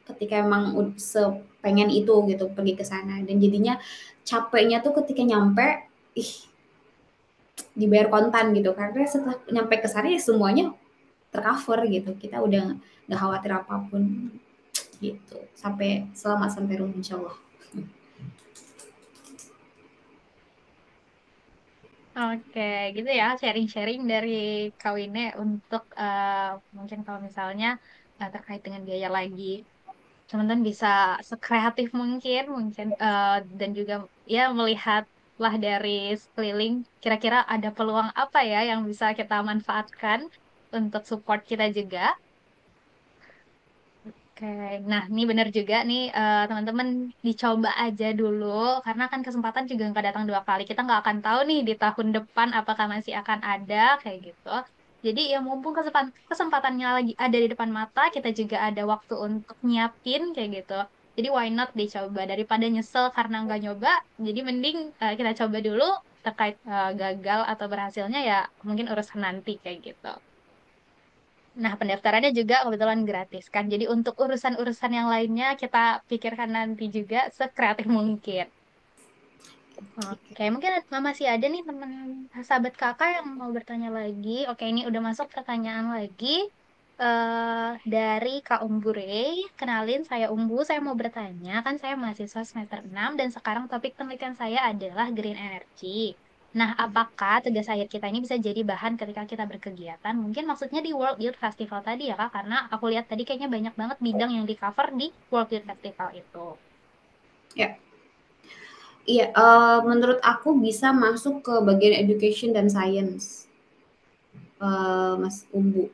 Ketika emang sepengen itu gitu pergi ke sana, dan jadinya capeknya tuh ketika nyampe, ih, dibayar kontan gitu, karena setelah nyampe ke sana ya semuanya tercover gitu, kita udah nggak khawatir apapun gitu, sampai selamat sampai rumah insyaallah. Oke, gitu ya, sharing-sharing dari Kak Wine untuk mungkin kalau misalnya terkait dengan biaya lagi. Teman-teman bisa sekreatif mungkin dan juga ya melihatlah dari sekeliling kira-kira ada peluang apa ya yang bisa kita manfaatkan untuk support kita juga. Oke, nah ini benar juga nih teman-teman dicoba aja dulu karena kan kesempatan juga nggak datang dua kali. Kita nggak akan tahu nih di tahun depan apakah masih akan ada kayak gitu. Jadi ya mumpung kesempatannya lagi ada di depan mata, kita juga ada waktu untuk nyiapin kayak gitu. Jadi why not dicoba daripada nyesel karena nggak nyoba. Jadi mending kita coba dulu terkait gagal atau berhasilnya ya mungkin urusan nanti kayak gitu. Nah, pendaftarannya juga kebetulan gratis kan. Jadi untuk urusan-urusan yang lainnya kita pikirkan nanti juga sekreatif mungkin. Oke, mungkin masih ada nih teman sahabat kakak yang mau bertanya lagi. Oke, ini udah masuk pertanyaan lagi dari Kak Umbure. Kenalin, saya Umbu. Saya mau bertanya, kan saya mahasiswa semester 6 dan sekarang topik penelitian saya adalah green energy. Nah, apakah tugas akhir kita ini bisa jadi bahan ketika kita berkegiatan? Mungkin maksudnya di World Youth Festival tadi ya, Kak, karena aku lihat tadi kayaknya banyak banget bidang yang di cover di World Youth Festival itu. Ya, iya, menurut aku bisa masuk ke bagian education dan science, Mas Umbu.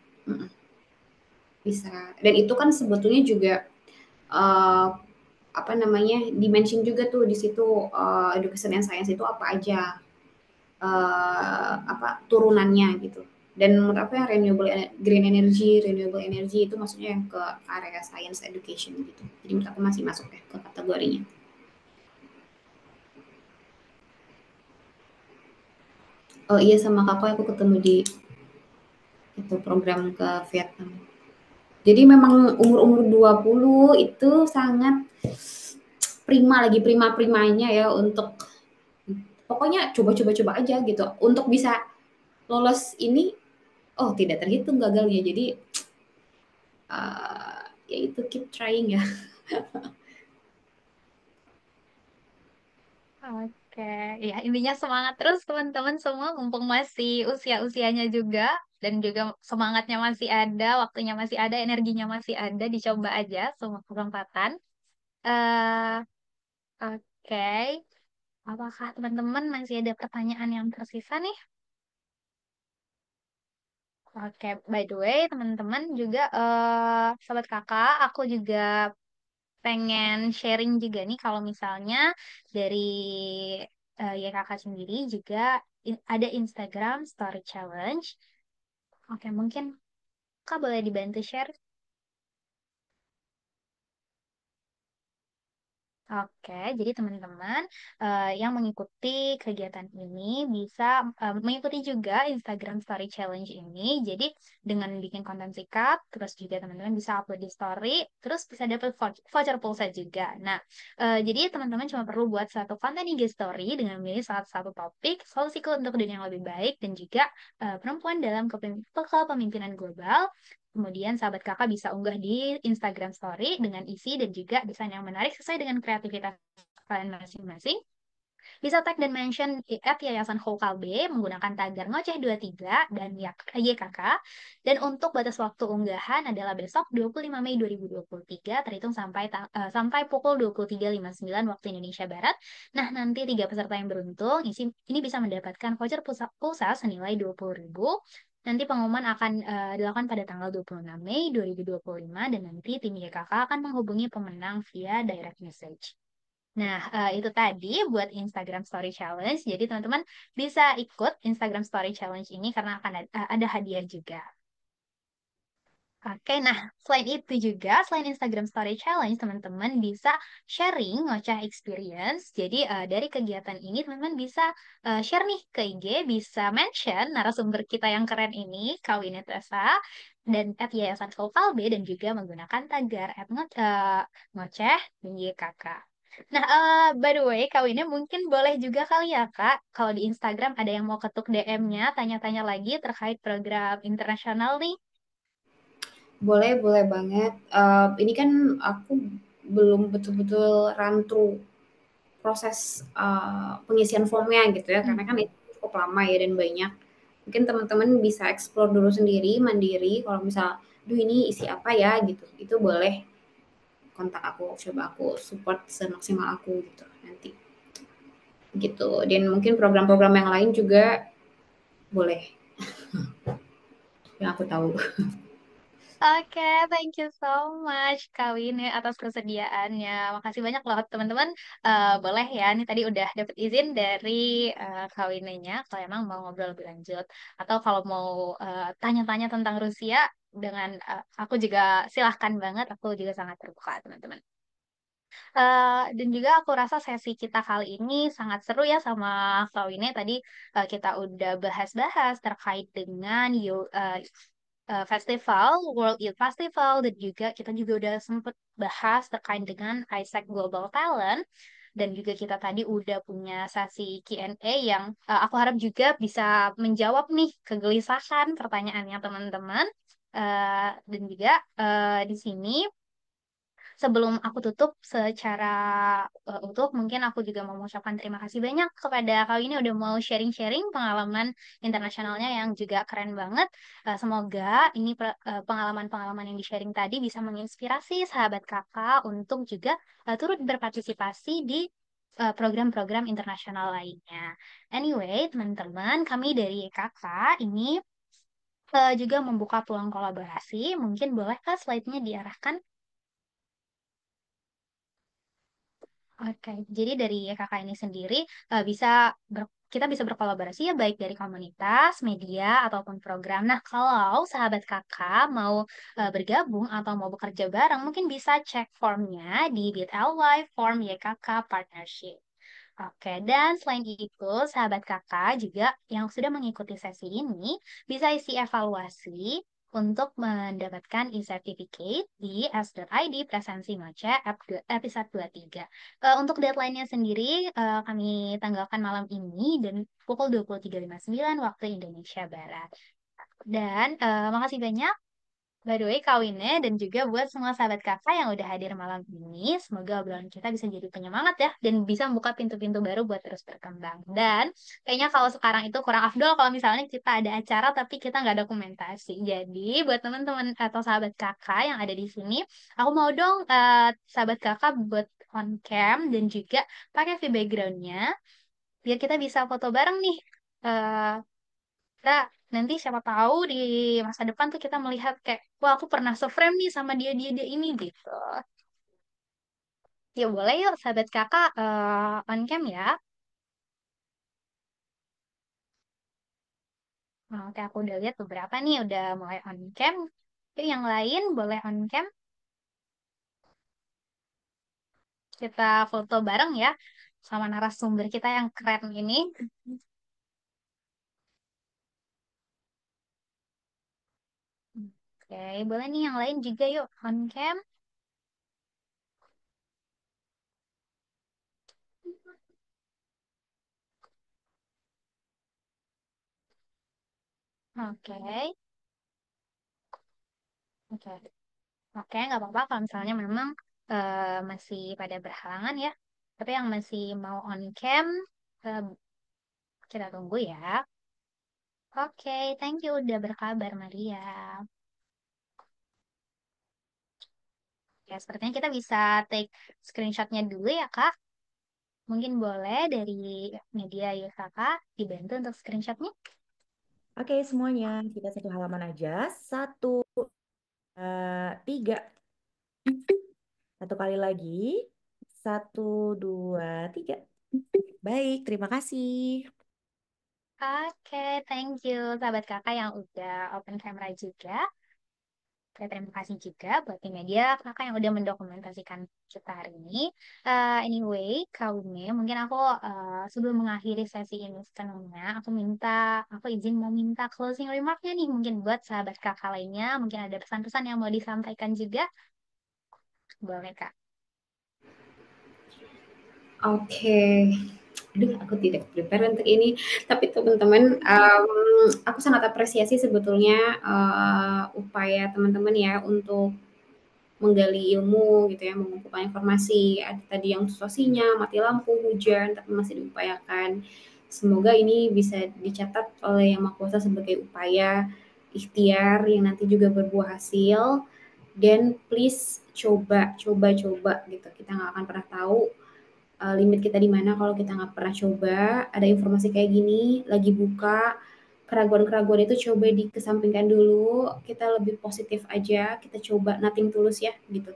Bisa. Dan itu kan sebetulnya juga uh, apa namanya, dimention juga tuh di situ, education and science itu apa aja, apa turunannya gitu. Dan menurut aku yang green energy, renewable energy itu maksudnya yang ke area science education gitu. Jadi menurut aku masih masuk ya ke kategorinya. Oh iya, sama kakak aku ketemu di itu program ke Vietnam. Jadi memang umur-umur 20 itu sangat lagi prima-primanya ya untuk pokoknya coba-coba aja gitu. Untuk bisa lolos ini, oh tidak terhitung gagalnya. Jadi ya itu keep trying ya. Oke, ya intinya semangat terus teman-teman semua, mumpung masih usia-usianya juga dan juga semangatnya masih ada, waktunya masih ada, energinya masih ada, dicoba aja semua kesempatan. eh oke, apakah teman-teman masih ada pertanyaan yang tersisa nih? Oke, by the way, teman-teman juga sobat kakak, aku juga pengen sharing juga nih kalau misalnya dari ya kakak sendiri juga ada Instagram Story Challenge. Oke, mungkin kak boleh dibantu share. Oke, jadi teman-teman yang mengikuti kegiatan ini bisa mengikuti juga Instagram Story Challenge ini. Jadi dengan bikin konten singkat, terus juga teman-teman bisa upload di story, terus bisa dapat voucher pulsa juga. Nah, jadi teman-teman cuma perlu buat satu konten IG Story dengan memilih salah satu topik, solusiku untuk dunia yang lebih baik, dan juga perempuan dalam kepemimpinan global. Kemudian sahabat kakak bisa unggah di Instagram Story dengan isi dan juga desain yang menarik sesuai dengan kreativitas kalian masing-masing. Bisa tag dan mention @yayasan Hokalbe menggunakan tagar ngoceh23 dan YKK. Dan untuk batas waktu unggahan adalah besok 25 Mei 2023 terhitung sampai pukul 23.59 waktu Indonesia Barat. Nah, nanti tiga peserta yang beruntung ini bisa mendapatkan voucher pulsa senilai 20.000. Nanti pengumuman akan dilakukan pada tanggal 26 Mei 2025 dan nanti tim YKK akan menghubungi pemenang via direct message. Nah, itu tadi buat Instagram Story Challenge. Jadi teman-teman bisa ikut Instagram Story Challenge ini karena akan ada hadiah juga. Oke, nah selain itu juga, selain Instagram Story Challenge, teman-teman bisa sharing ngoceh experience. Jadi dari kegiatan ini teman-teman bisa share nih ke IG, bisa mention narasumber kita yang keren ini, Kawine Tessa, dan @yayasan Vokal B, dan juga menggunakan tagar @ngoceh dan YKK. Nah, by the way, Kawine mungkin boleh juga kali ya, Kak, kalau di Instagram ada yang mau ketuk DM-nya, tanya-tanya lagi terkait program internasional nih. Boleh banget. Ini kan aku belum betul-betul run through proses pengisian formnya gitu ya, karena kan itu cukup lama ya dan banyak. Mungkin teman-teman bisa explore dulu sendiri, mandiri. Kalau misal, duh ini isi apa ya gitu, itu boleh kontak aku, coba aku support semaksimal aku gitu nanti. Gitu. Dan mungkin program-program yang lain juga boleh, yang aku tahu. Oke, thank you so much Kak Wine atas persediaannya. Makasih banyak loh teman-teman. Boleh ya, ini tadi udah dapet izin dari Kak Wine-nya kalau emang mau ngobrol lebih lanjut. Atau kalau mau tanya-tanya tentang Rusia dengan aku juga silahkan banget. Aku juga sangat terbuka teman-teman. Dan juga aku rasa sesi kita kali ini sangat seru ya sama Kak Wine. Tadi kita udah bahas-bahas terkait dengan festival, World Youth Festival, dan juga kita juga udah sempet bahas terkait dengan Isaac Global Talent, dan juga kita tadi udah punya sesi Q&A yang aku harap juga bisa menjawab nih kegelisahan pertanyaannya teman-teman. Dan juga di sini sebelum aku tutup secara utuh, mungkin aku juga mau mengucapkan terima kasih banyak kepada kau ini udah mau sharing-sharing pengalaman internasionalnya yang juga keren banget. Semoga ini pengalaman-pengalaman yang di-sharing tadi bisa menginspirasi sahabat kakak untuk juga turut berpartisipasi di program-program internasional lainnya. Anyway, teman-teman, kami dari kakak ini juga membuka peluang kolaborasi. Mungkin bolehkah slide-nya diarahkan? Oke, jadi dari kakak ini sendiri kita bisa berkolaborasi ya baik dari komunitas, media ataupun program. Nah, kalau sahabat kakak mau bergabung atau mau bekerja bareng, mungkin bisa cek formnya di bit.ly form YKK Partnership. Oke, dan selain itu, sahabat kakak juga yang sudah mengikuti sesi ini bisa isi evaluasi untuk mendapatkan e-certificate di s.id presensi Moce episode 23. Untuk deadline-nya sendiri, kami tanggalkan malam ini dan pukul 23.59 waktu Indonesia Barat. Dan makasih banyak by the way, kawinnya dan juga buat semua sahabat kakak yang udah hadir malam ini. Semoga obrolan kita bisa jadi penyemangat ya dan bisa membuka pintu-pintu baru buat terus berkembang. Dan kayaknya kalau sekarang itu kurang afdol kalau misalnya kita ada acara tapi kita nggak dokumentasi. Jadi buat teman-teman atau sahabat kakak yang ada di sini, aku mau dong sahabat kakak buat on cam dan juga pakai view backgroundnya biar kita bisa foto bareng nih. Eh, kita nanti siapa tahu di masa depan tuh kita melihat kayak wah aku pernah se-frame nih sama dia ini gitu. Ya boleh yuk sahabat kakak on cam ya. Nah, oke aku udah lihat beberapa nih udah mulai on cam. Yuk yang lain boleh on cam. Kita foto bareng ya sama narasumber kita yang keren ini. Oke, boleh nih yang lain juga yuk on cam. Oke, oke. Oke, nggak apa-apa kalau misalnya memang masih pada berhalangan ya. Tapi yang masih mau on cam, eh, kita tunggu ya. Oke, thank you udah berkabar Maria. Ya, sepertinya kita bisa take screenshotnya dulu ya, Kak. Mungkin boleh dari media ya, Kakak, dibantu untuk screenshotnya. Oke, semuanya. Kita satu halaman aja. Satu, tiga. Satu kali lagi. Satu, dua, tiga. Baik, terima kasih. Oke, thank you sahabat kakak yang udah open camera juga. Terima kasih juga buat tim media kakak yang udah mendokumentasikan kita hari ini. Anyway, Kak Ume, mungkin aku sebelum mengakhiri sesi ini sepenuhnya, aku izin mau minta closing remarknya nih, mungkin buat sahabat kakak lainnya, mungkin ada pesan-pesan yang mau disampaikan juga, boleh Kak. Oke, aduh aku tidak prepare untuk ini. Tapi teman-teman, aku sangat apresiasi sebetulnya upaya teman-teman ya untuk menggali ilmu gitu ya, mengumpulkan informasi. Ada tadi yang situasinya mati lampu, hujan, tapi masih diupayakan. Semoga ini bisa dicatat oleh Yang Maha Kuasa sebagai upaya ikhtiar yang nanti juga berbuah hasil. Dan please coba gitu. Kita nggak akan pernah tahu limit kita di mana kalau kita nggak pernah coba. Ada informasi kayak gini, lagi buka, keraguan-keraguan itu coba dikesampingkan dulu, kita lebih positif aja, kita coba nothing tulus ya gitu.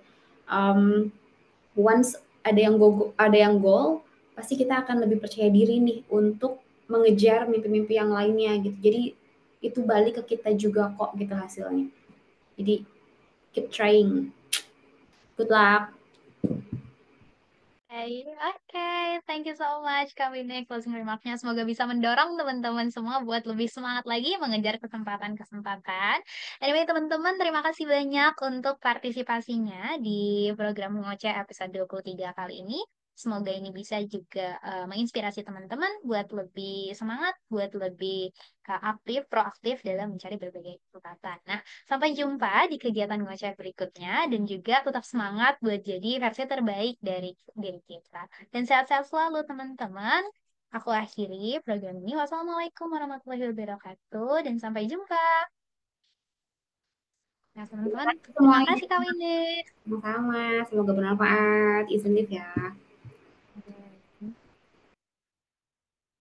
Once ada yang goal, pasti kita akan lebih percaya diri nih untuk mengejar mimpi-mimpi yang lainnya gitu. Jadi itu balik ke kita juga kok gitu hasilnya. Jadi keep trying. Good luck. Oke, thank you so much Kak Winnie closing remarknya. Semoga bisa mendorong teman-teman semua buat lebih semangat lagi mengejar kesempatan-kesempatan. Anyway, teman-teman, terima kasih banyak untuk partisipasinya di program Ngoceh episode 23 kali ini. Semoga ini bisa juga menginspirasi teman-teman buat lebih semangat, buat lebih aktif, proaktif dalam mencari berbagai kesempatan. Nah, sampai jumpa di kegiatan ngoceh berikutnya dan juga tetap semangat buat jadi versi terbaik dari diri kita. Dan sehat-sehat selalu teman-teman. Aku akhiri program ini. Wassalamualaikum warahmatullahi wabarakatuh dan sampai jumpa. Nah, teman-teman, terima Semuanya kasih Kak Windy. sama-sama, semoga bermanfaat. Izin live ya.